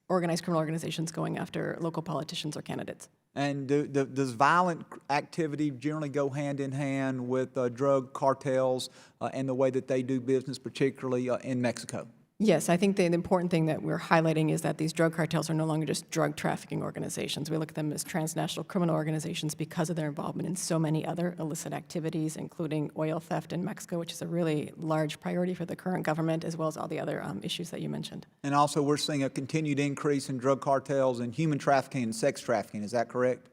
organized criminal organizations going after local politicians or candidates. And does violent activity generally go hand in hand with drug cartels and the way that they do business, particularly in Mexico? Yes, I think the important thing that we're highlighting is that these drug cartels are no longer just drug trafficking organizations. We look at them as transnational criminal organizations because of their involvement in so many other illicit activities, including oil theft in Mexico, which is a really large priority for the current government, as well as all the other issues that you mentioned. And also, we're seeing a continued increase in drug cartels and human trafficking and sex trafficking. Is that correct?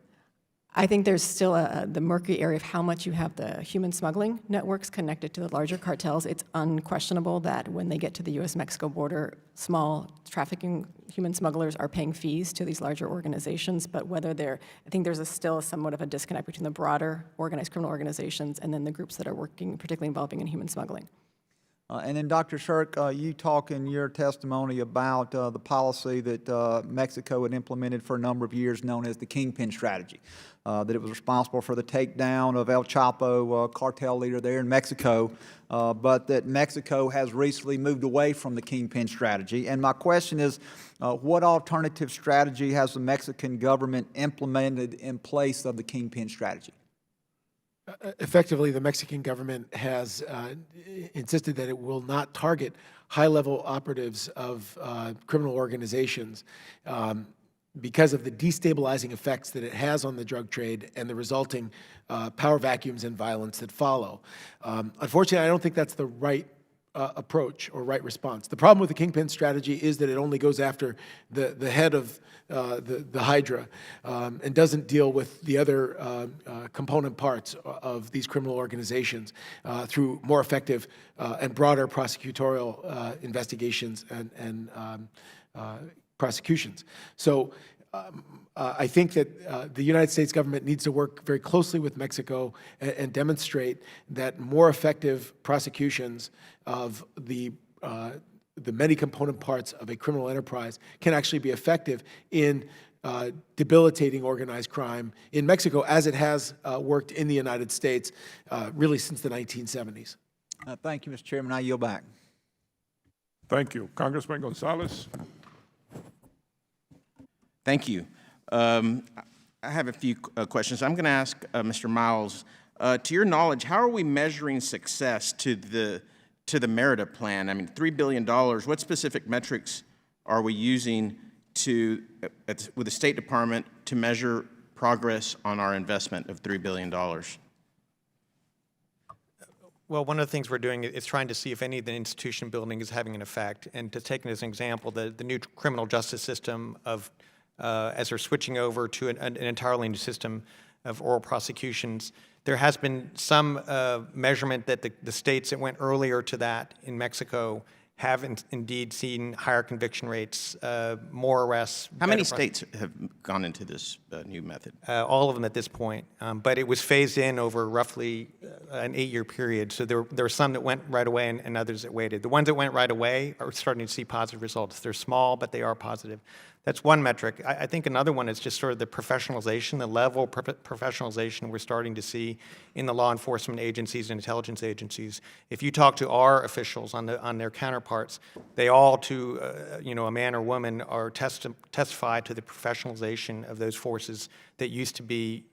I think there's still the murky area of how much you have the human smuggling networks connected to the larger cartels. It's unquestionable that when they get to the U.S.-Mexico border, small trafficking human smugglers are paying fees to these larger organizations, but whether I think there's still somewhat of a disconnect between the broader organized criminal organizations and then the groups that are working, particularly involving in human smuggling. And then, Dr. Shirk, you talk in your testimony about the policy that Mexico had implemented for a number of years known as the kingpin strategy, that it was responsible for the takedown of El Chapo, cartel leader there in Mexico, but that Mexico has recently moved away from the kingpin strategy. And my question is, what alternative strategy has the Mexican government implemented in place of the kingpin strategy? Effectively, the Mexican government has insisted that it will not target high-level operatives of criminal organizations because of the destabilizing effects that it has on the drug trade and the resulting power vacuums and violence that follow. Unfortunately, I don't think that's the right approach or right response. The problem with the kingpin strategy is that it only goes after the head of the hydra and doesn't deal with the other component parts of these criminal organizations through more effective and broader prosecutorial investigations and prosecutions. So I think that the United States government needs to work very closely with Mexico and demonstrate that more effective prosecutions of the many component parts of a criminal enterprise can actually be effective in debilitating organized crime in Mexico, as it has worked in the United States really since the 1970s. Thank you, Mr. Chairman. I yield back. Thank you. Congressman Gonzalez. Thank you. I have a few questions. I'm going to ask Mr. Miles, to your knowledge, how are we measuring success to the Merida Plan? I mean, $3 billion, what specific metrics are we using with the State Department to measure progress on our investment of $3 billion? Well, one of the things we're doing is trying to see if any of the institution building is having an effect. And to take as an example, the new criminal justice system as they're switching over to an entirely new system of oral prosecutions, there has been some measurement that the states that went earlier to that in Mexico have indeed seen higher conviction rates, more arrests. How many states have gone into this new method? All of them at this point, but it was phased in over roughly an 8-year period. So there were some that went right away and others that waited. The ones that went right away are starting to see positive results. They're small, but they are positive. That's one metric. I think another one is just sort of the professionalization, the level of professionalization we're starting to see in the law enforcement agencies and intelligence agencies. If you talk to our officials on their counterparts, they all, to a man or woman, are testify to the professionalization of those forces that used to be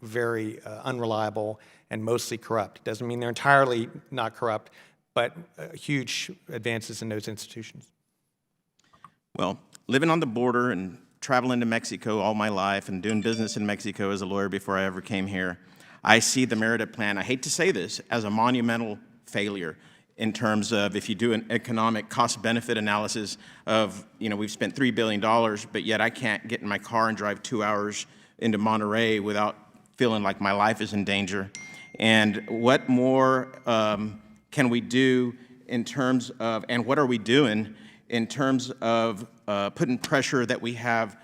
very unreliable and mostly corrupt. Doesn't mean they're entirely not corrupt, but huge advances in those institutions. Well, living on the border and traveling to Mexico all my life and doing business in Mexico as a lawyer before I ever came here, I see the Merida Plan, I hate to say this, as a monumental failure in terms of if you do an economic cost-benefit analysis of, we've spent $3 billion, but yet I can't get in my car and drive 2 hours into Monterey without feeling like my life is in danger. And what more can we do in terms of, and what are we doing in terms of putting pressure that we have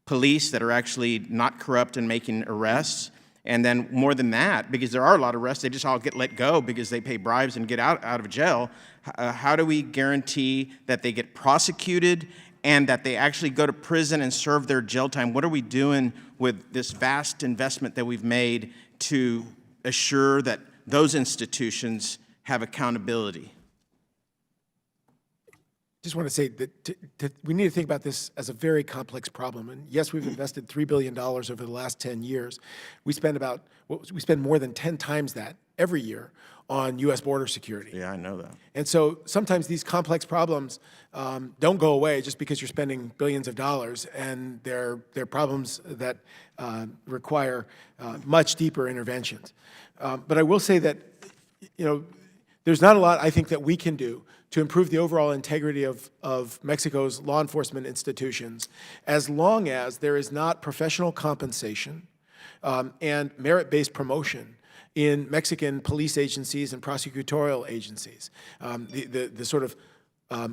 police that are actually not corrupt and making arrests? And then more than that, because there are a lot of arrests, they just all get let go because they pay bribes and get out of jail. How do we guarantee that they get prosecuted and that they actually go to prison and serve their jail time? What are we doing with this vast investment that we've made to assure that those institutions have accountability? Just want to say that we need to think about this as a very complex problem. And yes, we've invested $3 billion over the last 10 years. We spend more than 10 times that every year on U.S. border security. Yeah, I know that. And so sometimes these complex problems don't go away just because you're spending billions of dollars, and they're problems that require much deeper interventions. But I will say that, there's not a lot I think that we can do to improve the overall integrity of Mexico's law enforcement institutions, as long as there is not professional compensation and merit-based promotion in Mexican police agencies and prosecutorial agencies. The sort of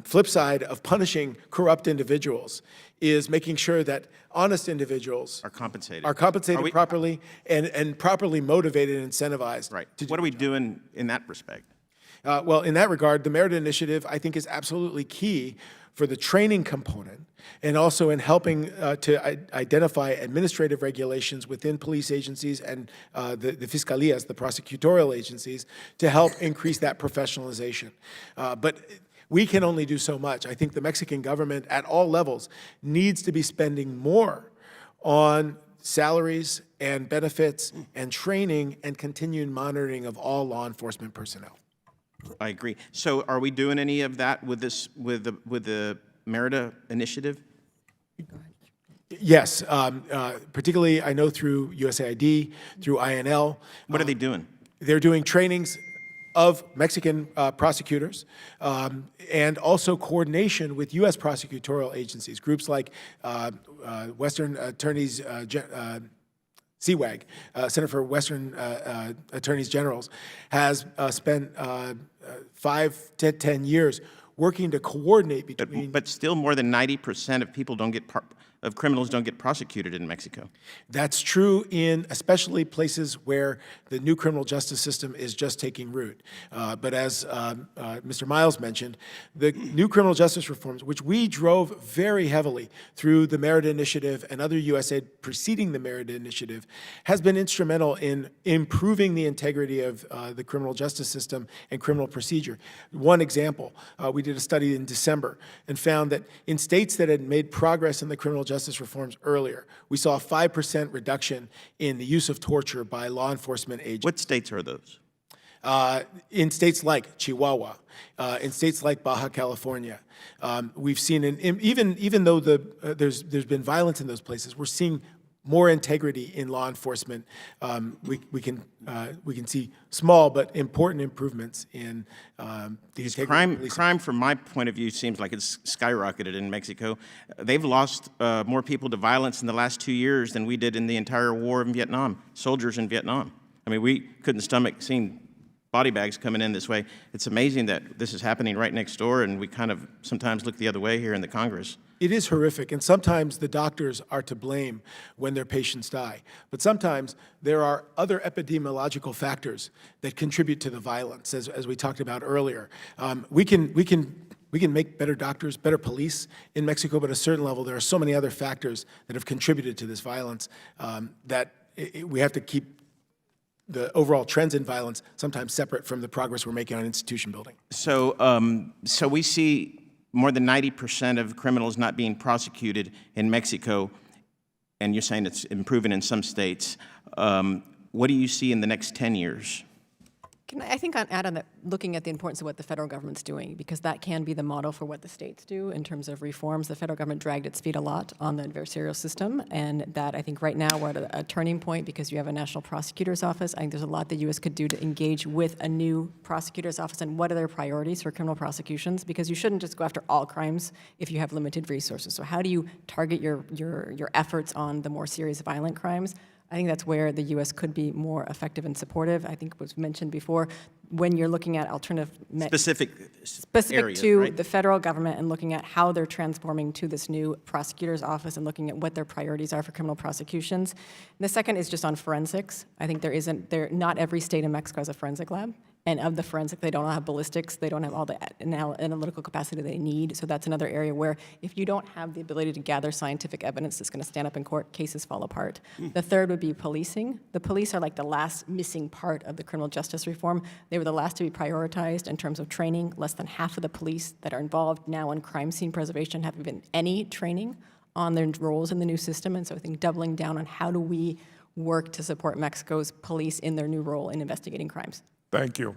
flip side of punishing corrupt individuals is making sure that honest individuals Are compensated. properly and properly motivated and incentivized. Right. To do What are we their job. doing in that respect? Well, in that regard, the Merida Initiative, I think, is absolutely key for the training component and also in helping to identify administrative regulations within police agencies and the fiscalias, the prosecutorial agencies, to help increase that professionalization. But we can only do so much. I think the Mexican government at all levels needs to be spending more on salaries and benefits and training and continued monitoring of all law enforcement personnel. I agree. So are we doing any of that with this, with the Merida Initiative? Yes, particularly I know through USAID, through INL. What are they doing? They're doing trainings of Mexican prosecutors and also coordination with U.S. prosecutorial agencies, groups like Western Attorneys CWAG, Center for Western Attorneys Generals, has spent 5 to 10 years working to coordinate between. But still, more than 90% of people don't get of criminals don't get prosecuted in Mexico. That's true in especially places where the new criminal justice system is just taking root. But as Mr. Miles mentioned, the new criminal justice reforms, which we drove very heavily through the Merida Initiative and other USAID preceding the Merida Initiative, has been instrumental in improving the integrity of the criminal justice system and criminal procedure. One example, we did a study in December and found that in states that had made progress in the criminal justice reforms earlier, we saw a 5% reduction in the use of torture by law enforcement agents. What states are those? In states like Chihuahua, in states like Baja California, we've seen, even though there's been violence in those places, we're seeing more integrity in law enforcement. We can see small but important improvements in the integrity of policing. Crime, from my point of view, seems like it's skyrocketed in Mexico. They've lost more people to violence in the last 2 years than we did in the entire war in Vietnam, soldiers in Vietnam. I mean, we couldn't stomach seeing body bags coming in this way. It's amazing that this is happening right next door, and we kind of sometimes look the other way here in the Congress. It is horrific, and sometimes the doctors are to blame when their patients die. But sometimes there are other epidemiological factors that contribute to the violence, as we talked about earlier. We can make better doctors, better police in Mexico, but at a certain level, there are so many other factors that have contributed to this violence that we have to keep the overall trends in violence sometimes separate from the progress we're making on institution building. So, so we see more than 90% of criminals not being prosecuted in Mexico, and you're saying it's improving in some states. What do you see in the next 10 years? Can I think on add on that, looking at the importance of what the federal government's doing, because that can be the model for what the states do in terms of reforms. The federal government dragged its feet a lot on the adversarial system, and that I think right now we're at a turning point because you have a national prosecutor's office. I think there's a lot the U.S. could do to engage with a new prosecutor's office and what are their priorities for criminal prosecutions, because you shouldn't just go after all crimes if you have limited resources. So how do you target your efforts on the more serious violent crimes? I think that's where the U.S. could be more effective and supportive. I think it was mentioned before, when you're looking at alternative Specific areas, to right? the federal government and looking at how they're transforming to this new prosecutor's office and looking at what their priorities are for criminal prosecutions. And the second is just on forensics. I think not every state in Mexico has a forensic lab. And of the forensic, they don't have ballistics, they don't have all the analytical capacity they need. So that's another area where if you don't have the ability to gather scientific evidence that's going to stand up in court, cases fall apart. The third would be policing. The police are like the last missing part of the criminal justice reform. They were the last to be prioritized in terms of training. Less than half of the police that are involved now in crime scene preservation have even any training on their roles in the new system. And so I think doubling down on how do we work to support Mexico's police in their new role in investigating crimes. Thank you.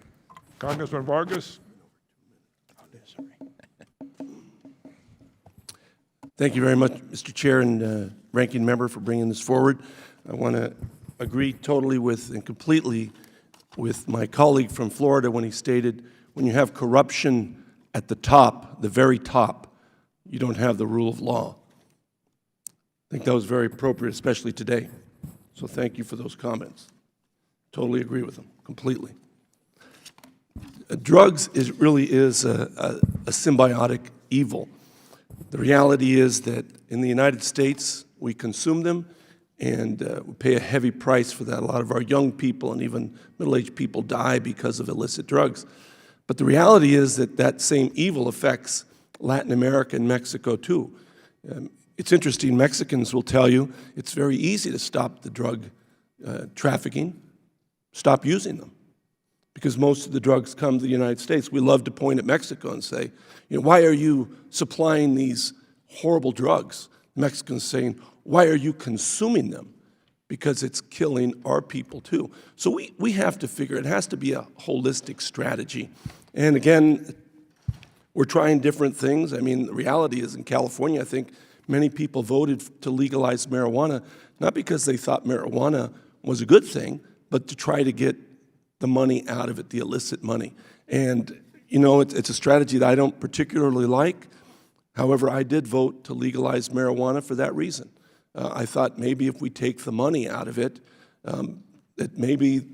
Congressman Vargas? Thank you very much, Mr. Chair and Ranking Member, for bringing this forward. I want to agree totally with and completely with my colleague from Florida when he stated, when you have corruption at the top, the very top, you don't have the rule of law. I think that was very appropriate, especially today. So thank you for those comments. Totally agree with them, completely. Drugs really is a symbiotic evil. The reality is that in the United States, we consume them, and we pay a heavy price for that. A lot of our young people and even middle-aged people die because of illicit drugs. But the reality is that that same evil affects Latin America and Mexico too. It's interesting, Mexicans will tell you it's very easy to stop the drug trafficking, stop using them, because most of the drugs come to the United States. We love to point at Mexico and say, why are you supplying these horrible drugs? Mexicans saying, why are you consuming them? Because it's killing our people too. So we have to figure, it has to be a holistic strategy. And again, we're trying different things. I mean, the reality is in California, I think many people voted to legalize marijuana, not because they thought marijuana was a good thing, but to try to get the money out of it, the illicit money. And, it's a strategy that I don't particularly like. However, I did vote to legalize marijuana for that reason. I thought maybe if we take the money out of it, that maybe,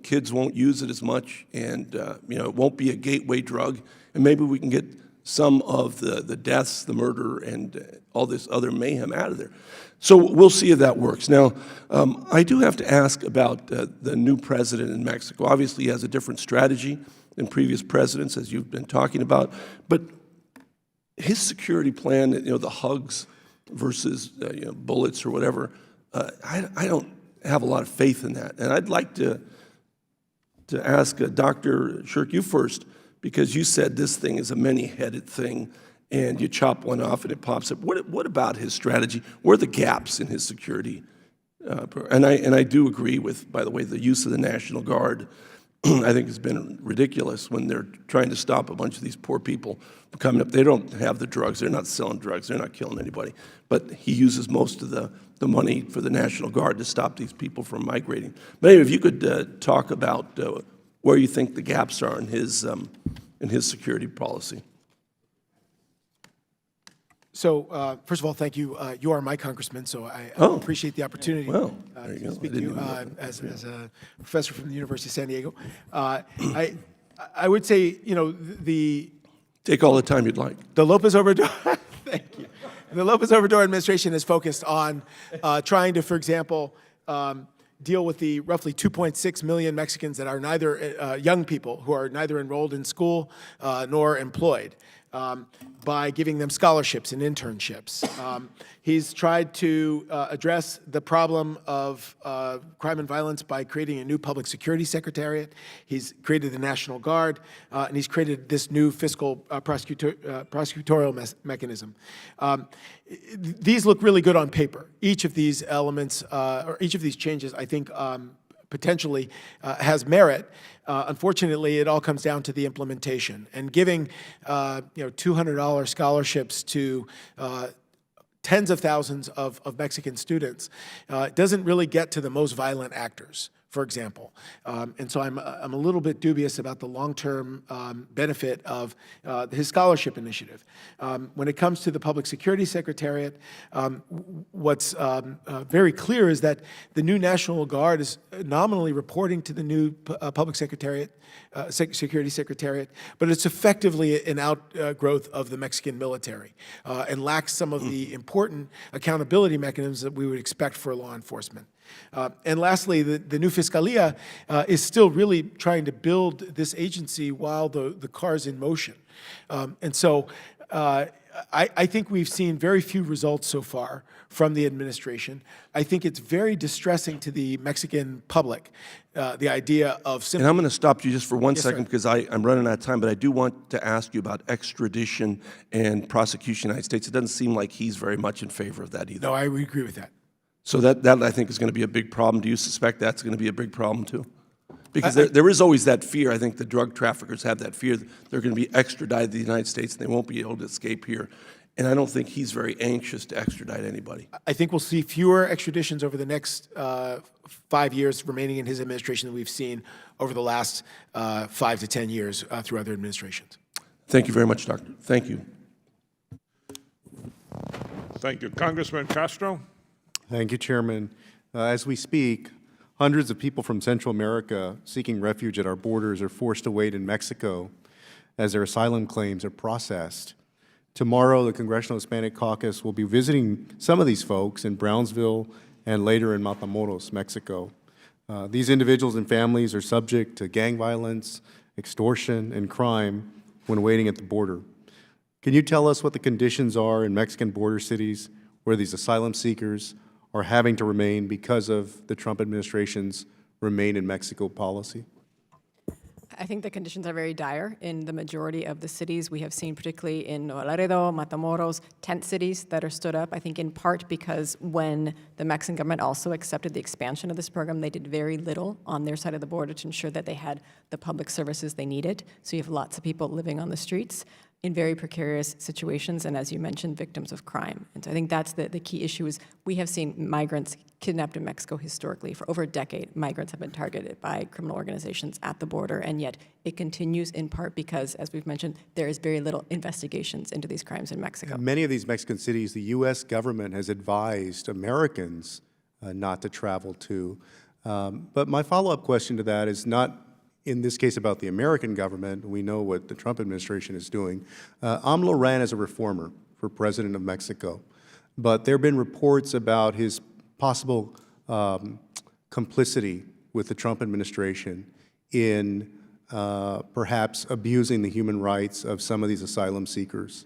kids won't use it as much, and, it won't be a gateway drug, and maybe we can get some of the deaths, the murder, and all this other mayhem out of there. So we'll see if that works. Now, I do have to ask about the new president in Mexico. Obviously, he has a different strategy than previous presidents, as you've been talking about, but his security plan, the hugs versus bullets or whatever, I don't have a lot of faith in that. And I'd like to ask Dr. Shirk, you first, because you said this thing is a many-headed thing, and you chop one off and it pops up. What about his strategy? Where are the gaps in his security? And I do agree with, by the way, the use of the National Guard. I think has been ridiculous when they're trying to stop a bunch of these poor people from coming up. They don't have the drugs. They're not selling drugs. They're not killing anybody. But he uses most of the money for the National Guard to stop these people from migrating. But anyway, if you could talk about where you think the gaps are in his security policy. So, first of all, thank you. You are my congressman, so I appreciate the opportunity Well, to speak to you as a professor from the University of San Diego. I would say, the Take all the time you'd like. Lopez Obrador, thank you. The Lopez Obrador administration is focused on trying to, for example, deal with the roughly 2.6 million Mexicans that are neither young people who are neither enrolled in school nor employed. By giving them scholarships and internships. He's tried to address the problem of crime and violence by creating a new public security secretariat. He's created the National Guard, and he's created this new fiscal prosecutorial mechanism. These look really good on paper. Each of these elements, or each of these changes, I think, potentially has merit. Unfortunately, it all comes down to the implementation. And giving $200 scholarships to tens of thousands of Mexican students doesn't really get to the most violent actors, for example. And so I'm a little bit dubious about the long-term benefit of his scholarship initiative. When it comes to the Public Security Secretariat, what's very clear is that the new National Guard is nominally reporting to the new Public Secretary, Security Secretariat, but it's effectively an outgrowth of the Mexican military and lacks some of the important accountability mechanisms that we would expect for law enforcement. And lastly, the new Fiscalia is still really trying to build this agency while the car's in motion. And so I think we've seen very few results so far from the administration. I think it's very distressing to the Mexican public, the idea of simply— And I'm going to stop you just for one Yes, second sir. because I'm running out of time, but I do want to ask you about extradition and prosecution in the United States. It doesn't seem like he's very much in favor of that either. No, I would agree with that. So that I think is going to be a big problem. Do you suspect that's going to be a big problem too? Because there is always that fear. I think the drug traffickers have that fear that they're going to be extradited to the United States and they won't be able to escape here. And I don't think he's very anxious to extradite anybody. I think we'll see fewer extraditions over the next 5 years remaining in his administration than we've seen over the last 5 to 10 years through other administrations. Thank you very much, Doctor. Thank you. Thank you. Congressman Castro? Thank you, Chairman. As we speak, hundreds of people from Central America seeking refuge at our borders are forced to wait in Mexico as their asylum claims are processed. Tomorrow, the Congressional Hispanic Caucus will be visiting some of these folks in Brownsville and later in Matamoros, Mexico. These individuals and families are subject to gang violence, extortion, and crime when waiting at the border. Can you tell us what the conditions are in Mexican border cities where these asylum seekers are having to remain because of the Trump administration's Remain in Mexico policy? I think the conditions are very dire in the majority of the cities. We have seen, particularly in Nuevo Laredo, Matamoros, tent cities that are stood up, I think in part because when the Mexican government also accepted the expansion of this program, they did very little on their side of the border to ensure that they had the public services they needed. So you have lots of people living on the streets in very precarious situations, and as you mentioned, victims of crime. And so I think that's the key issue is we have seen migrants kidnapped in Mexico historically. For over a decade, migrants have been targeted by criminal organizations at the border, and yet it continues in part because, as we've mentioned, there is very little investigations into these crimes in Mexico. In many of these Mexican cities, the U.S. government has advised Americans not to travel to. But my follow-up question to that is not in this case about the American government. We know what the Trump administration is doing. AMLO ran as a reformer for president of Mexico, but there have been reports about his possible complicity with the Trump administration in perhaps abusing the human rights of some of these asylum seekers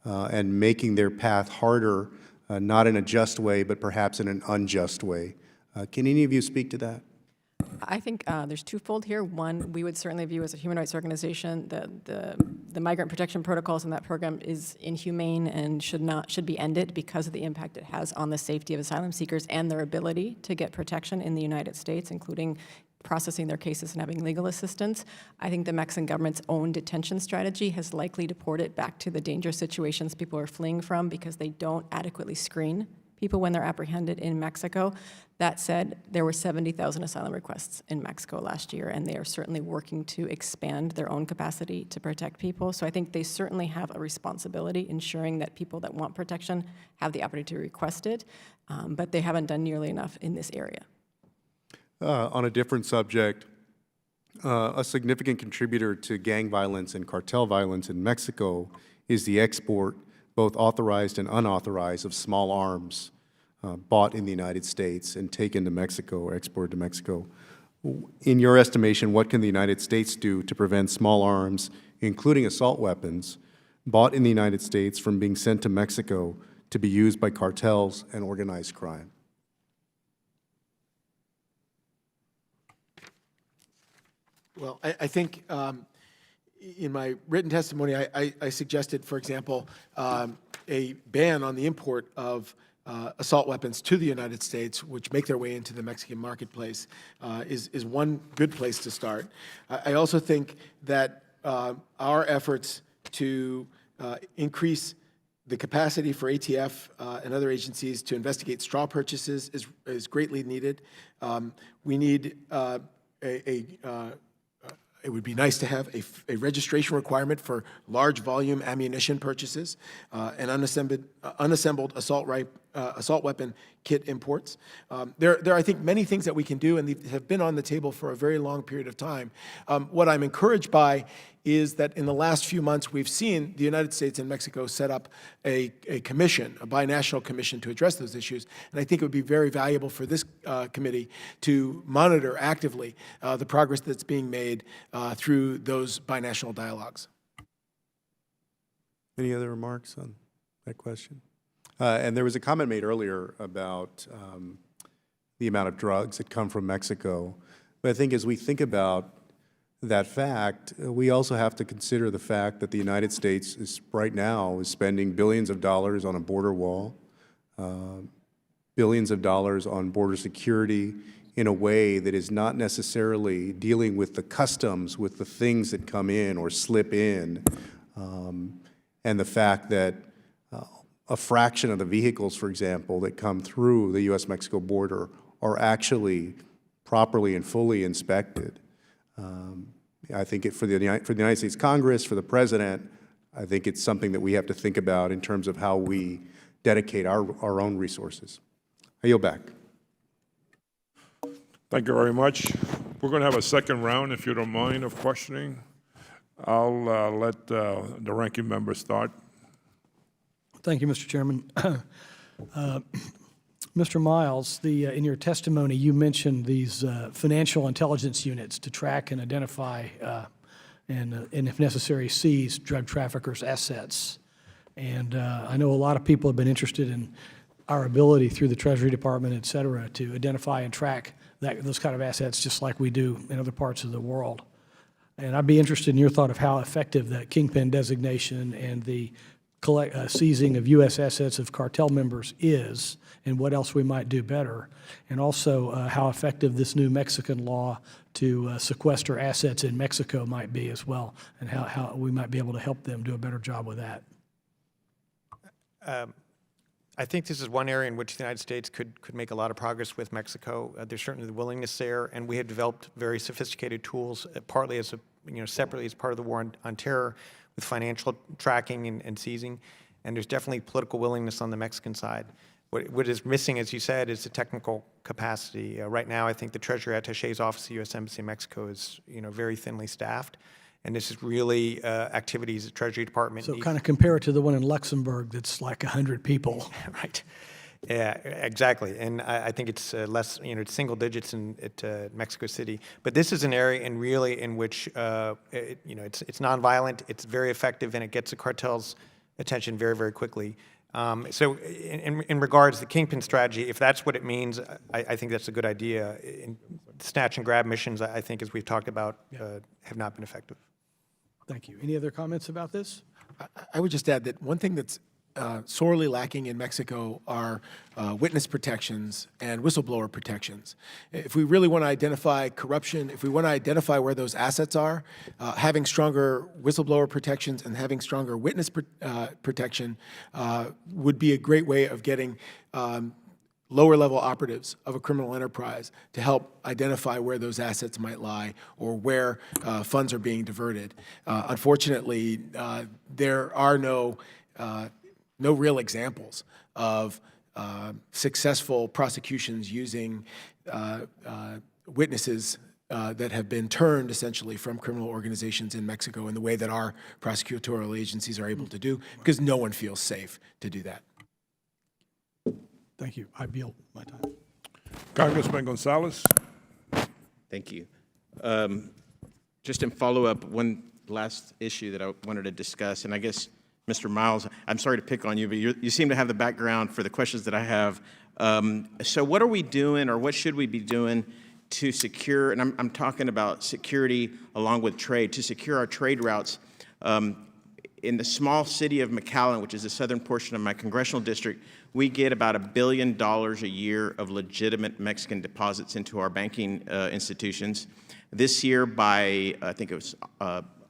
and making their path harder, not in a just way, but perhaps in an unjust way. Can any of you speak to that? I think there's twofold here. One, we would certainly view as a human rights organization that the migrant protection protocols in that program is inhumane and should be ended because of the impact it has on the safety of asylum seekers and their ability to get protection in the United States, including processing their cases and having legal assistance. I think the Mexican government's own detention strategy has likely deported back to the dangerous situations people are fleeing from because they don't adequately screen people when they're apprehended in Mexico. That said, there were 70,000 asylum requests in Mexico last year, and they are certainly working to expand their own capacity to protect people. So I think they certainly have a responsibility ensuring that people that want protection have the opportunity to request it, but they haven't done nearly enough in this area. On a different subject, a significant contributor to gang violence and cartel violence in Mexico is the export, both authorized and unauthorized, of small arms bought in the United States and taken to Mexico or exported to Mexico. In your estimation, what can the United States do to prevent small arms, including assault weapons, bought in the United States from being sent to Mexico to be used by cartels and organized crime? Well, I think in my written testimony, I suggested, for example, a ban on the import of assault weapons to the United States, which make their way into the Mexican marketplace, is one good place to start. I also think that our efforts to increase the capacity for ATF and other agencies to investigate straw purchases is greatly needed. We need it would be nice to have a registration requirement for large volume ammunition purchases and unassembled assault weapon kit imports. There are, I think, many things that we can do and have been on the table for a very long period of time. What I'm encouraged by is that in the last few months, we've seen the United States and Mexico set up a commission, a binational commission to address those issues. And I think it would be very valuable for this committee to monitor actively the progress that's being made through those binational dialogues. Any other remarks on that question? And there was a comment made earlier about the amount of drugs that come from Mexico. But I think as we think about that fact, we also have to consider the fact that the United States is right now is spending billions of dollars on a border wall, billions of dollars on border security in a way that is not necessarily dealing with the customs, with the things that come in or slip in, and the fact that a fraction of the vehicles, for example, that come through the U.S.-Mexico border are actually properly and fully inspected. I think for the United States Congress, for the President, I think it's something that we have to think about in terms of how we dedicate our own resources. I yield back. Thank you very much. We're going to have a second round, if you don't mind, of questioning. I'll let the ranking member start. Thank you, Mr. Chairman. Mr. Miles, in your testimony, you mentioned these financial intelligence units to track and identify and if necessary, seize drug traffickers' assets. And I know a lot of people have been interested in our ability through the Treasury Department, et cetera, to identify and track those kind of assets just like we do in other parts of the world. And I'd be interested in your thought of how effective that kingpin designation and the seizing of U.S. assets of cartel members is, and what else we might do better, and also how effective this new Mexican law to sequester assets in Mexico might be as well, and how we might be able to help them do a better job with that. I think this is one area in which the United States could make a lot of progress with Mexico. There's certainly the willingness there, and we have developed very sophisticated tools, partly as separately as part of the war on terror, with financial tracking and seizing, and there's definitely political willingness on the Mexican side. What is missing, as you said, is the technical capacity. Right now, I think the Treasury Attache's office of the U.S. Embassy in Mexico is very thinly staffed, and this is really activities the Treasury Department. So kind of compare it to the one in Luxembourg that's like 100 people. Right. Yeah, exactly. And I think it's less, it's single digits at Mexico City. But this is an area in which, it's nonviolent, it's very effective, and it gets the cartel's attention very, very quickly. So in regards to the kingpin strategy, if that's what it means, I think that's a good idea. Snatch and grab missions, I think, as we've talked about, have not been effective. Thank you. Any other comments about this? I would just add that one thing that's sorely lacking in Mexico are witness protections and whistleblower protections. If we really want to identify corruption, if we want to identify where those assets are, having stronger whistleblower protections and having stronger witness protection would be a great way of getting lower-level operatives of a criminal enterprise to help identify where those assets might lie or where funds are being diverted. Unfortunately, there are no real examples of successful prosecutions using witnesses that have been turned essentially from criminal organizations in Mexico in the way that our prosecutorial agencies are able to do, because no one feels safe to do that. Thank you. I yield my time. Congressman Gonzalez. Thank you. Just in follow-up, one last issue that I wanted to discuss, and I guess, Mr. Miles, I'm sorry to pick on you, but you seem to have the background for the questions that I have. So what are we doing, or what should we be doing to secure, and I'm talking about security along with trade, to secure our trade routes? In the small city of McAllen, which is the southern portion of my congressional district, we get about $1 billion a year of legitimate Mexican deposits into our banking institutions. This year, by I think it was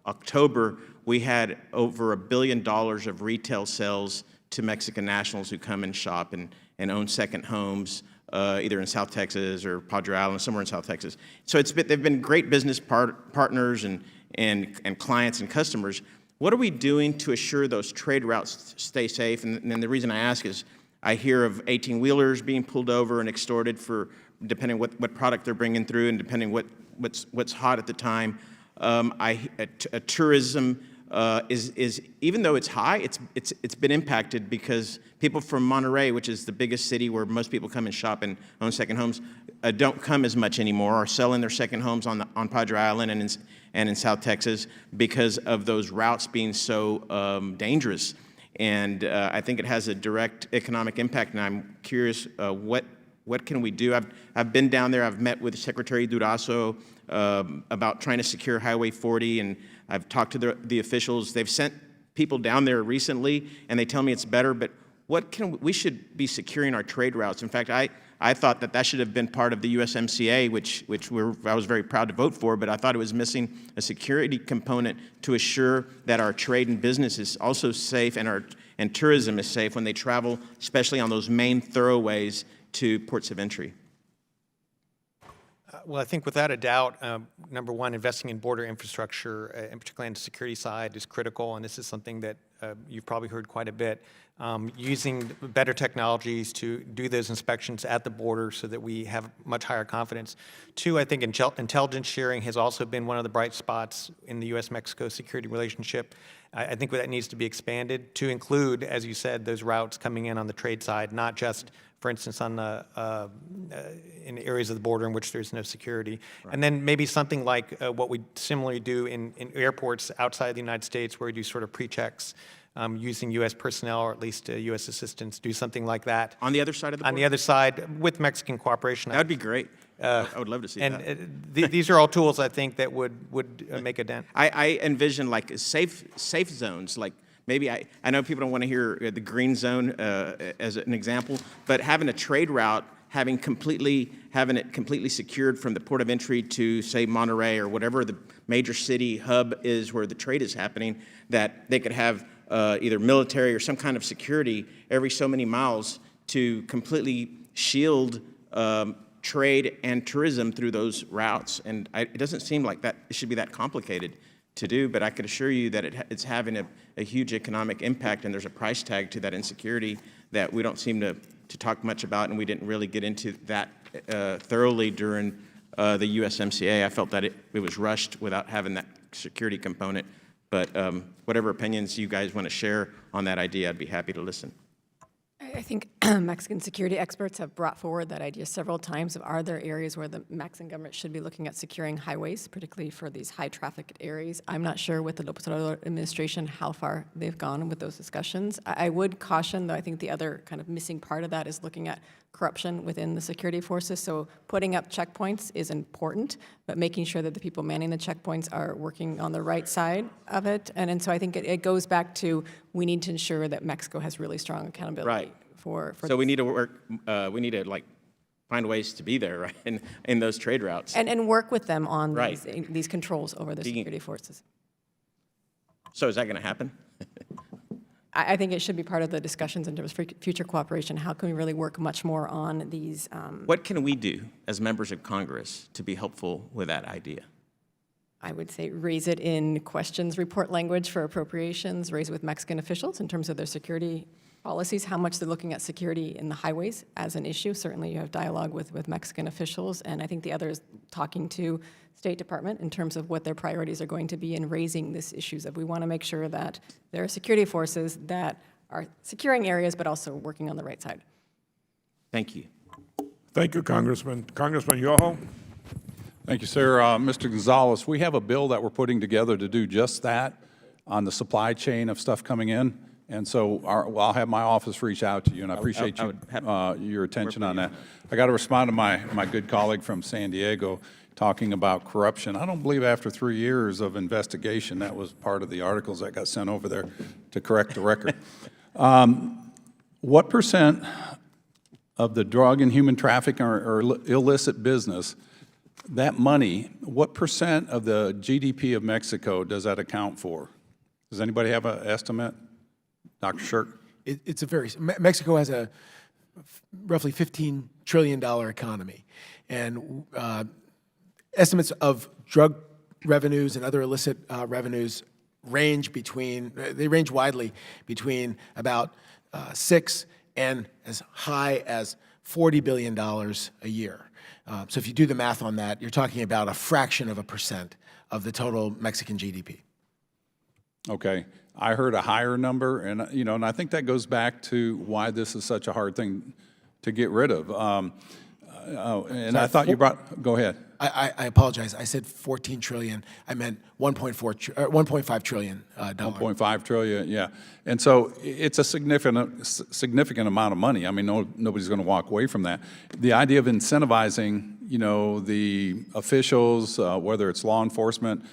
October, we had over $1 billion of retail sales to Mexican nationals who come and shop and own second homes, either in South Texas or Padre Island, somewhere in South Texas. So they've been great business partners and clients and customers. What are we doing to assure those trade routes stay safe? And the reason I ask is I hear of 18-wheelers being pulled over and extorted for, depending what product they're bringing through and depending what's hot at the time. Tourism is even though it's high, it's been impacted because people from Monterey, which is the biggest city where most people come and shop and own second homes, don't come as much anymore, are selling their second homes on Padre Island and in South Texas because of those routes being so dangerous. And I think it has a direct economic impact, and I'm curious what can we do? I've been down there. I've met with Secretary Durazo about trying to secure Highway 40, and I've talked to the officials. They've sent people down there recently, and they tell me it's better, but we should be securing our trade routes. In fact, I thought that that should have been part of the USMCA, which I was very proud to vote for, but I thought it was missing a security component to assure that our trade and business is also safe and tourism is safe when they travel, especially on those main thoroughways to ports of entry. Well, I think without a doubt, number one, investing in border infrastructure, and particularly on the security side, is critical, and this is something that you've probably heard quite a bit. Using better technologies to do those inspections at the border so that we have much higher confidence. Two, I think intelligence sharing has also been one of the bright spots in the U.S.-Mexico security relationship. I think that needs to be expanded to include, as you said, those routes coming in on the trade side, not just, for instance, on the in areas of the border in which there's no security. Right. And then maybe something like what we similarly do in airports outside the United States, where we do sort of pre-checks using U.S. personnel or at least U.S. assistants, do something like that. On the other side of the border? On the other side, with Mexican cooperation. That would be great. I would love to see that. And these are all tools, I think, that would make a dent. I envision like safe zones, like maybe I know people don't want to hear the green zone as an example, but having a trade route, having it completely secured from the port of entry to, say, Monterey or whatever the major city hub is where the trade is happening, that they could have either military or some kind of security every so many miles to completely shield trade and tourism through those routes. And it doesn't seem like that it should be that complicated to do, but I can assure you that it's having a huge economic impact, and there's a price tag to that insecurity that we don't seem to talk much about, and we didn't really get into that thoroughly during the USMCA. I felt that it was rushed without having that security component. But whatever opinions you guys want to share on that idea, I'd be happy to listen. I think Mexican security experts have brought forward that idea several times of are there areas where the Mexican government should be looking at securing highways, particularly for these high-trafficked areas. I'm not sure with the López Obrador administration how far they've gone with those discussions. I would caution, though, I think the other kind of missing part of that is looking at corruption within the security forces. So putting up checkpoints is important, but making sure that the people manning the checkpoints are working on the right side of it. And so I think it goes back to we need to ensure that Mexico has really strong accountability. Right. For so we need to work, we need to like find ways to be there, right, in those trade routes. And work with them on right. these controls over the security forces. So is that going to happen? I think it should be part of the discussions in terms of future cooperation. How can we really work much more on these? What can we do as members of Congress to be helpful with that idea? I would say raise it in questions report language for appropriations, raise it with Mexican officials in terms of their security policies, how much they're looking at security in the highways as an issue. Certainly you have dialogue with Mexican officials, and I think the other is talking to State Department in terms of what their priorities are going to be in raising these issues. That we want to make sure that there are security forces that are securing areas but also working on the right side. Thank you. Thank you, Congressman. Congressman Yoho? Thank you, sir. Mr. Gonzalez, we have a bill that we're putting together to do just that on the supply chain of stuff coming in. And so I'll have my office reach out to you, and I appreciate your attention on that. I got to respond to my good colleague from San Diego talking about corruption. I don't believe after 3 years of investigation that was part of the articles that got sent over there to correct the record. What percent of the drug and human trafficking or illicit business, that money, what percent of the GDP of Mexico does that account for? Does anybody have an estimate? Dr. Shirk? It's a very, Mexico has a roughly $15 trillion economy. And estimates of drug revenues and other illicit revenues range widely between about 6 and as high as $40 billion a year. So if you do the math on that, you're talking about a fraction of a percent of the total Mexican GDP. Okay. I heard a higher number, and and I think that goes back to why this is such a hard thing to get rid of. And I thought you brought. Go ahead. I apologize. I said 14 trillion. I meant 1.5 trillion dollars. 1.5 trillion. Yeah. And so it's a significant amount of money. I mean, nobody's going to walk away from that. The idea of incentivizing, the officials, whether it's law enforcement,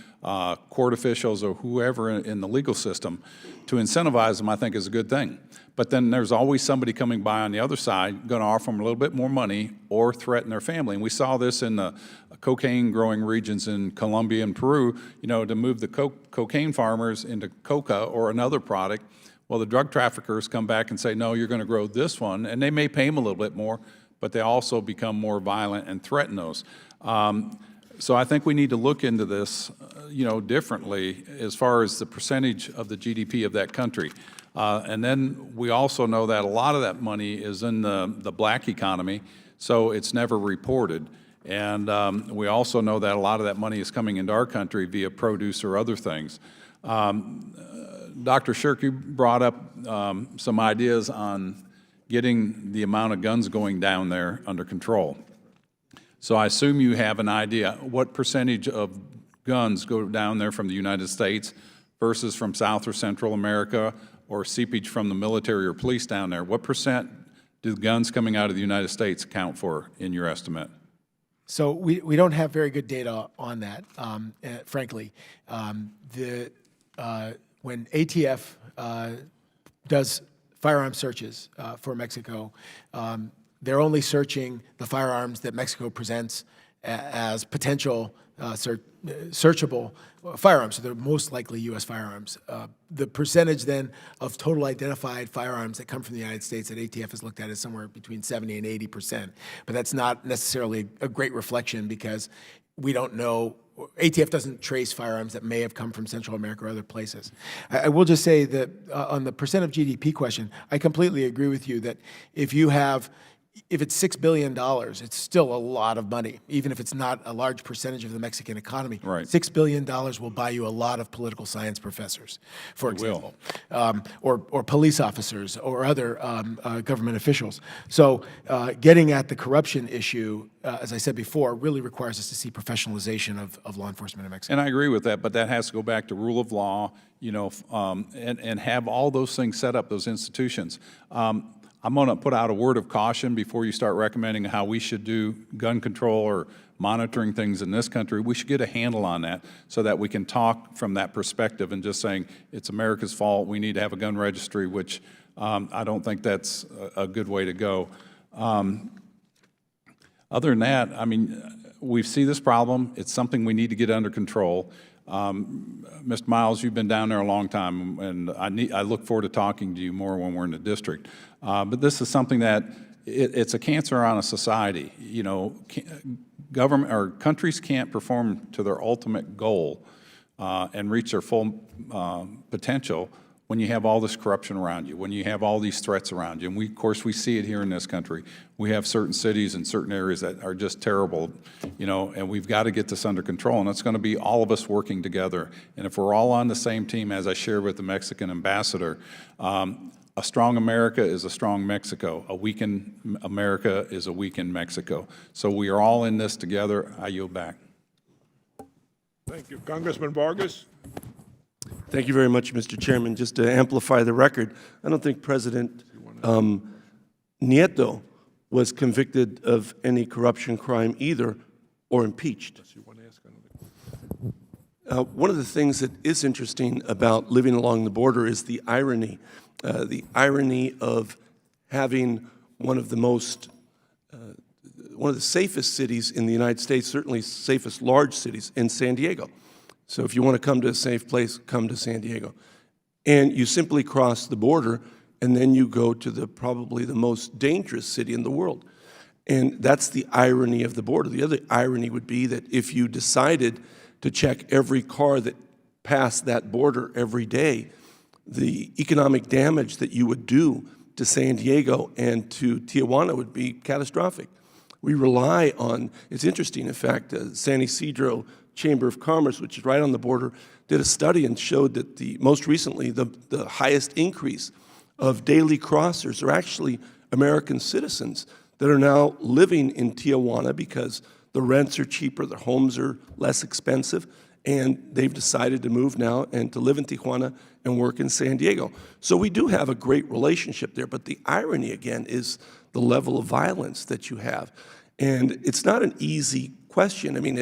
court officials or whoever in the legal system, to incentivize them, I think is a good thing. But then there's always somebody coming by on the other side, going to offer them a little bit more money or threaten their family. And we saw this in the cocaine growing regions in Colombia and Peru, you know, to move the cocaine farmers into coca or another product. Well, the drug traffickers come back and say, no, you're going to grow this one. And they may pay them a little bit more, but they also become more violent and threaten those. So I think we need to look into this, you know, differently as far as the percentage of the GDP of that country. And then we also know that a lot of that money is in the black economy, so it's never reported. And we also know that a lot of that money is coming into our country via produce or other things. Dr. Shirk, you brought up some ideas on getting the amount of guns going down there under control. So I assume you have an idea. What percentage of guns go down there from the United States versus from South or Central America, or seepage from the military or police down there? What percent do guns coming out of the United States account for in your estimate? So we don't have very good data on that, frankly. When ATF does firearm searches for Mexico, they're only searching the firearms that Mexico presents as potential searchable firearms, so they're most likely U.S. firearms. The percentage then of total identified firearms that come from the United States that ATF has looked at is somewhere between 70 and 80%. But that's not necessarily a great reflection because we don't know, ATF doesn't trace firearms that may have come from Central America or other places. I will just say that on the percent of GDP question, I completely agree with you that if it's $6 billion, it's still a lot of money, even if it's not a large percentage of the Mexican economy. Right. $6 billion will buy you a lot of political science professors, for example, or police officers or other government officials. So getting at the corruption issue, as I said before, really requires us to see professionalization of law enforcement in Mexico. And I agree with that, but that has to go back to rule of law, you know, and have all those things set up, those institutions. I'm going to put out a word of caution before you start recommending how we should do gun control or monitoring things in this country. We should get a handle on that so that we can talk from that perspective and just saying it's America's fault, we need to have a gun registry, which I don't think that's a good way to go. Other than that, I mean, we see this problem. It's something we need to get under control. Mr. Miles, you've been down there a long time, and I look forward to talking to you more when we're in the district. But this is something that it's a cancer on a society. You know, government or countries can't perform to their ultimate goal and reach their full potential when you have all this corruption around you, when you have all these threats around you. And of course, we see it here in this country. We have certain cities and certain areas that are just terrible, you know, and we've got to get this under control. And it's going to be all of us working together. And if we're all on the same team, as I shared with the Mexican ambassador, a strong America is a strong Mexico. A weakened America is a weakened Mexico. So we are all in this together. I yield back. Thank you. Congressman Vargas? Thank you very much, Mr. Chairman. Just to amplify the record, I don't think President Nieto was convicted of any corruption crime either or impeached. One of the things that is interesting about living along the border is the irony of having one of the safest cities in the United States, certainly safest large cities, in San Diego. So if you want to come to a safe place, come to San Diego. And you simply cross the border, and then you go to probably the most dangerous city in the world. And that's the irony of the border. The other irony would be that if you decided to check every car that passed that border every day, the economic damage that you would do to San Diego and to Tijuana would be catastrophic. We rely on, it's interesting, in fact, San Ysidro Chamber of Commerce, which is right on the border, did a study and showed that most recently, the highest increase of daily crossers are actually American citizens that are now living in Tijuana because the rents are cheaper, their homes are less expensive, and they've decided to move now and to live in Tijuana and work in San Diego. So we do have a great relationship there, but the irony, again, is the level of violence that you have. And it's not an easy question. I mean,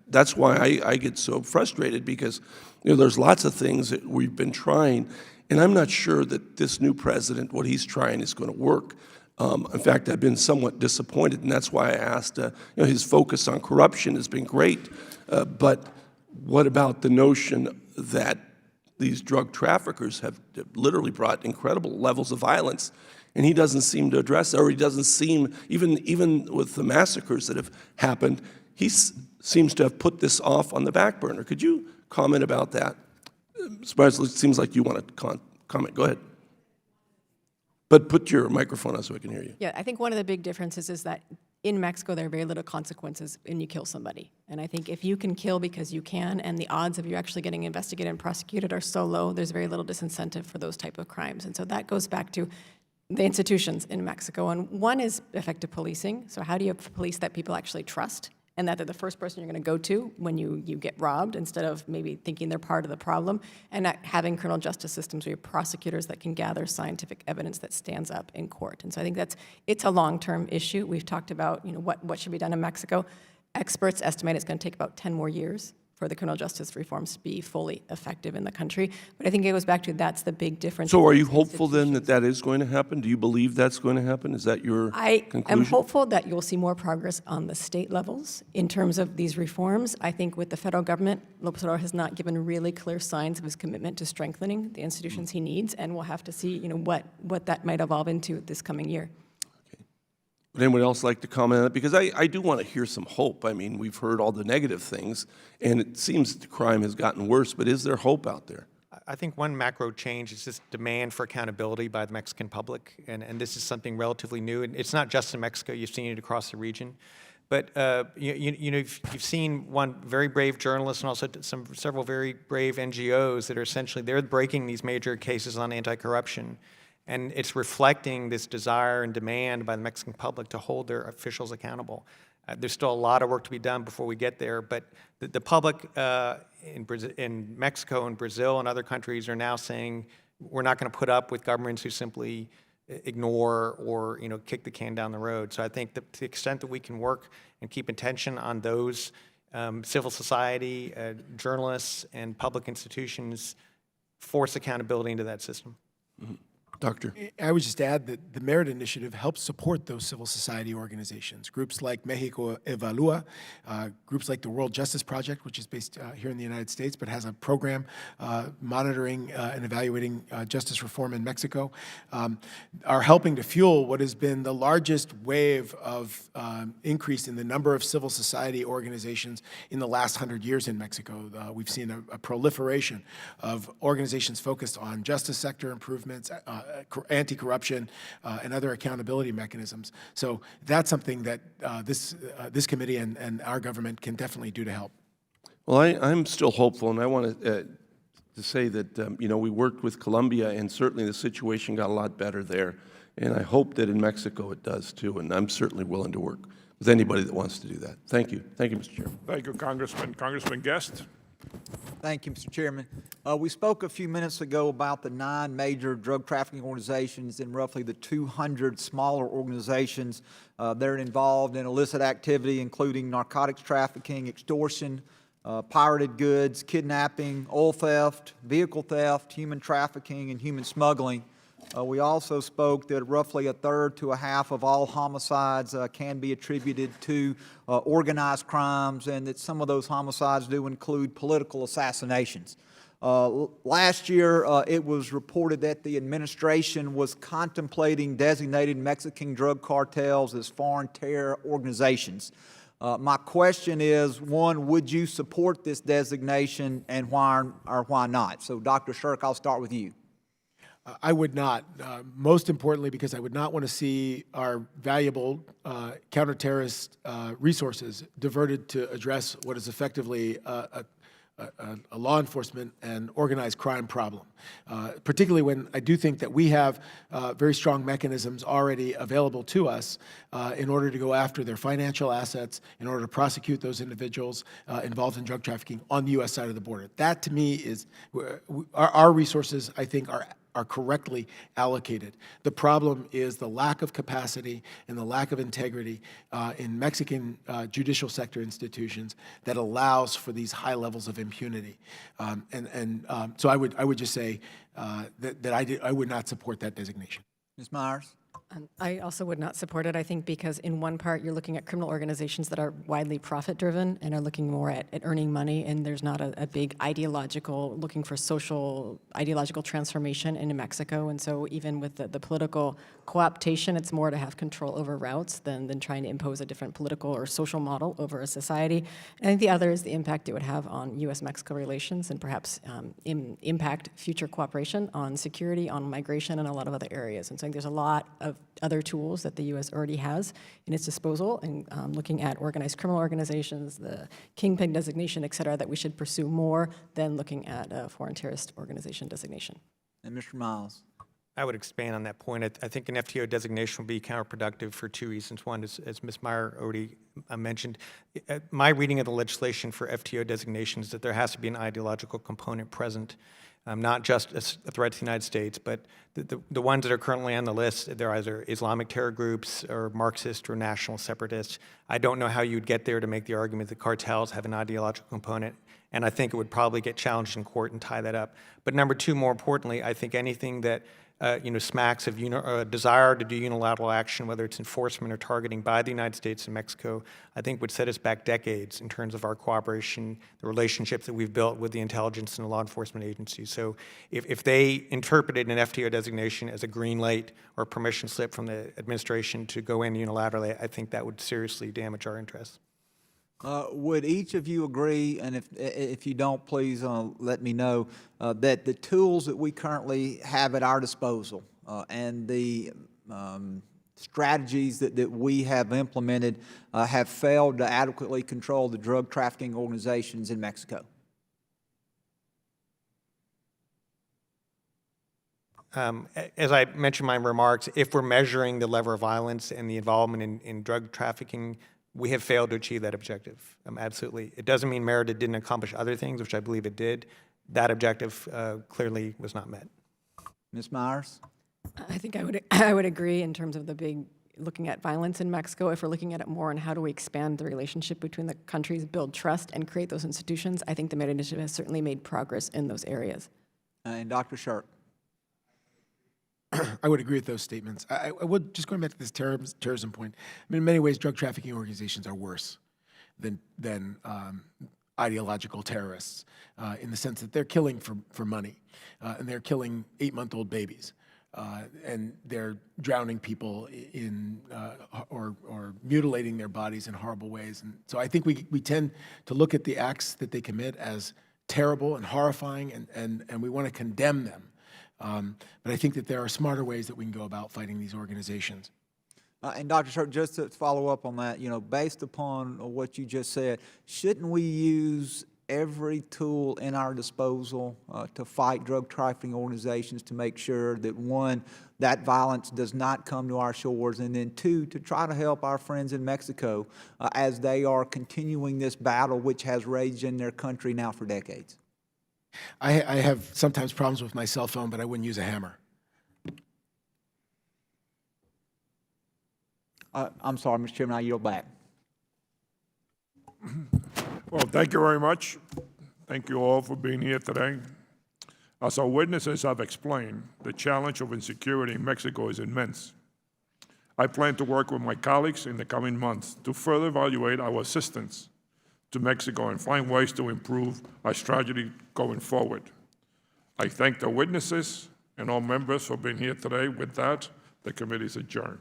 that's why I get so frustrated, because there's lots of things that we've been trying, and I'm not sure that this new president, what he's trying, is going to work. In fact, I've been somewhat disappointed, and that's why I asked. His focus on corruption has been great, but what about the notion that these drug traffickers have literally brought incredible levels of violence, and he doesn't seem to address it, or he doesn't seem, even with the massacres that have happened, he seems to have put this off on the back burner. Could you comment about that? It seems like you want to comment. Go ahead. But put your microphone on so I can hear you. Yeah, I think one of the big differences is that in Mexico, there are very little consequences when you kill somebody. And I think if you can kill because you can, and the odds of you actually getting investigated and prosecuted are so low, there's very little disincentive for those type of crimes. And so that goes back to the institutions in Mexico. And one is effective policing. So how do you police that people actually trust, and that they're the first person you're going to go to when you get robbed, instead of maybe thinking they're part of the problem, and having criminal justice systems where you have prosecutors that can gather scientific evidence that stands up in court. And so I think it's a long-term issue. We've talked about what should be done in Mexico. Experts estimate it's going to take about 10 more years for the criminal justice reforms to be fully effective in the country. But I think it goes back to that's the big difference. So are you hopeful then that that is going to happen? Do you believe that's going to happen? Is that your conclusion? I am hopeful that you'll see more progress on the state levels in terms of these reforms. I think with the federal government, López Obrador has not given really clear signs of his commitment to strengthening the institutions he needs, and we'll have to see what that might evolve into this coming year. Would anyone else like to comment on it? Because I do want to hear some hope. I mean, we've heard all the negative things, and it seems that the crime has gotten worse, but is there hope out there? I think one macro change is this demand for accountability by the Mexican public, and this is something relatively new. And it's not just in Mexico; you've seen it across the region. But you've seen one very brave journalist and also several very brave NGOs that are essentially they're breaking these major cases on anti-corruption. And it's reflecting this desire and demand by the Mexican public to hold their officials accountable. There's still a lot of work to be done before we get there, but the public in Mexico and Brazil and other countries are now saying we're not going to put up with governments who simply ignore or kick the can down the road. So I think that to the extent that we can work and keep attention on those civil society, journalists, and public institutions, force accountability into that system. Mm-hmm. Doctor? I would just add that the Merida Initiative helps support those civil society organizations. Groups like Mexico Evalúa, groups like the World Justice Project, which is based here in the United States, but has a program monitoring and evaluating justice reform in Mexico, are helping to fuel what has been the largest wave of increase in the number of civil society organizations in the last 100 years in Mexico. We've seen a proliferation of organizations focused on justice sector improvements, anti-corruption, and other accountability mechanisms. So that's something that this committee and our government can definitely do to help. Well, I'm still hopeful, and I want to say that we worked with Colombia, and certainly the situation got a lot better there. And I hope that in Mexico it does too, and I'm certainly willing to work with anybody that wants to do that. Thank you. Thank you, Mr. Chairman. Thank you, Congressman. Congressman Guest. Thank you, Mr. Chairman. We spoke a few minutes ago about the 9 major drug trafficking organizations and roughly the 200 smaller organizations that are involved in illicit activity, including narcotics trafficking, extortion, pirated goods, kidnapping, oil theft, vehicle theft, human trafficking, and human smuggling. We also spoke that roughly 1/3 to 1/2 of all homicides can be attributed to organized crimes, and that some of those homicides do include political assassinations. Last year, it was reported that the administration was contemplating designating Mexican drug cartels as foreign terror organizations. My question is, one, would you support this designation, and why or why not? So, Dr. Shirk, I'll start with you. I would not, most importantly because I would not want to see our valuable counter-terrorist resources diverted to address what is effectively a law enforcement and organized crime problem, particularly when I do think that we have very strong mechanisms already available to us in order to go after their financial assets, in order to prosecute those individuals involved in drug trafficking on the U.S. side of the border. That, to me, is our resources, I think, are are correctly allocated. The problem is the lack of capacity and the lack of integrity in Mexican judicial sector institutions that allows for these high levels of impunity. So I would just say that I would not support that designation. Ms. Myers? I also would not support it, I think, because in one part, you're looking at criminal organizations that are widely profit-driven and are looking more at earning money, and there's not a big looking for social, ideological transformation in New Mexico. And so even with the political co-optation, it's more to have control over routes than trying to impose a different political or social model over a society. And I think the other is the impact it would have on U.S.-Mexico relations and perhaps impact future cooperation on security, on migration, and a lot of other areas. And so I think there's a lot of other tools that the U.S. already has in its disposal, and looking at organized criminal organizations, the kingpin designation, et cetera, that we should pursue more than looking at a foreign terrorist organization designation. And Mr. Miles? I would expand on that point. I think an FTO designation would be counterproductive for two reasons. One, as Ms. Meyer already mentioned, my reading of the legislation for FTO designation is that there has to be an ideological component present, not just a threat to the United States, but the ones that are currently on the list, they're either Islamic terror groups or Marxist or national separatists. I don't know how you'd get there to make the argument that cartels have an ideological component, and I think it would probably get challenged in court and tie that up. But number two, more importantly, I think anything that smacks of desire to do unilateral action, whether it's enforcement or targeting by the United States and Mexico, I think would set us back decades in terms of our cooperation, the relationships that we've built with the intelligence and the law enforcement agencies. So if they interpreted an FTO designation as a green light or permission slip from the administration to go in unilaterally, I think that would seriously damage our interests. Would each of you agree, and if you don't, please let me know, that the tools that we currently have at our disposal and the strategies that we have implemented have failed to adequately control the drug trafficking organizations in Mexico? As I mentioned in my remarks, if we're measuring the level of violence and the involvement in drug trafficking, we have failed to achieve that objective. Absolutely. It doesn't mean Merida didn't accomplish other things, which I believe it did. That objective clearly was not met. Ms. Myers? I think I would agree in terms of looking at violence in Mexico. If we're looking at it more and how do we expand the relationship between the countries, build trust, and create those institutions, I think the Merida Initiative has certainly made progress in those areas. And Dr. Shirk? I would agree with those statements. I would, just going back to this terrorism point, I mean, in many ways, drug trafficking organizations are worse than ideological terrorists in the sense that they're killing for money, and they're killing 8-month-old babies, and they're drowning people in or mutilating their bodies in horrible ways. And so I think we tend to look at the acts that they commit as terrible and horrifying, and we want to condemn them. But I think that there are smarter ways that we can go about fighting these organizations. And Dr. Shirk, just to follow up on that, based upon what you just said, shouldn't we use every tool in our disposal to fight drug trafficking organizations to make sure that, one, that violence does not come to our shores, and then two, to try to help our friends in Mexico as they are continuing this battle which has raged in their country now for decades? I have sometimes problems with my cell phone, but I wouldn't use a hammer. I'm sorry, Mr. Chairman, I yield back. Well, thank you very much. Thank you all for being here today. As our witnesses have explained, the challenge of insecurity in Mexico is immense. I plan to work with my colleagues in the coming months to further evaluate our assistance to Mexico and find ways to improve our strategy going forward. I thank the witnesses and all members for being here today. With that, the committee is adjourned.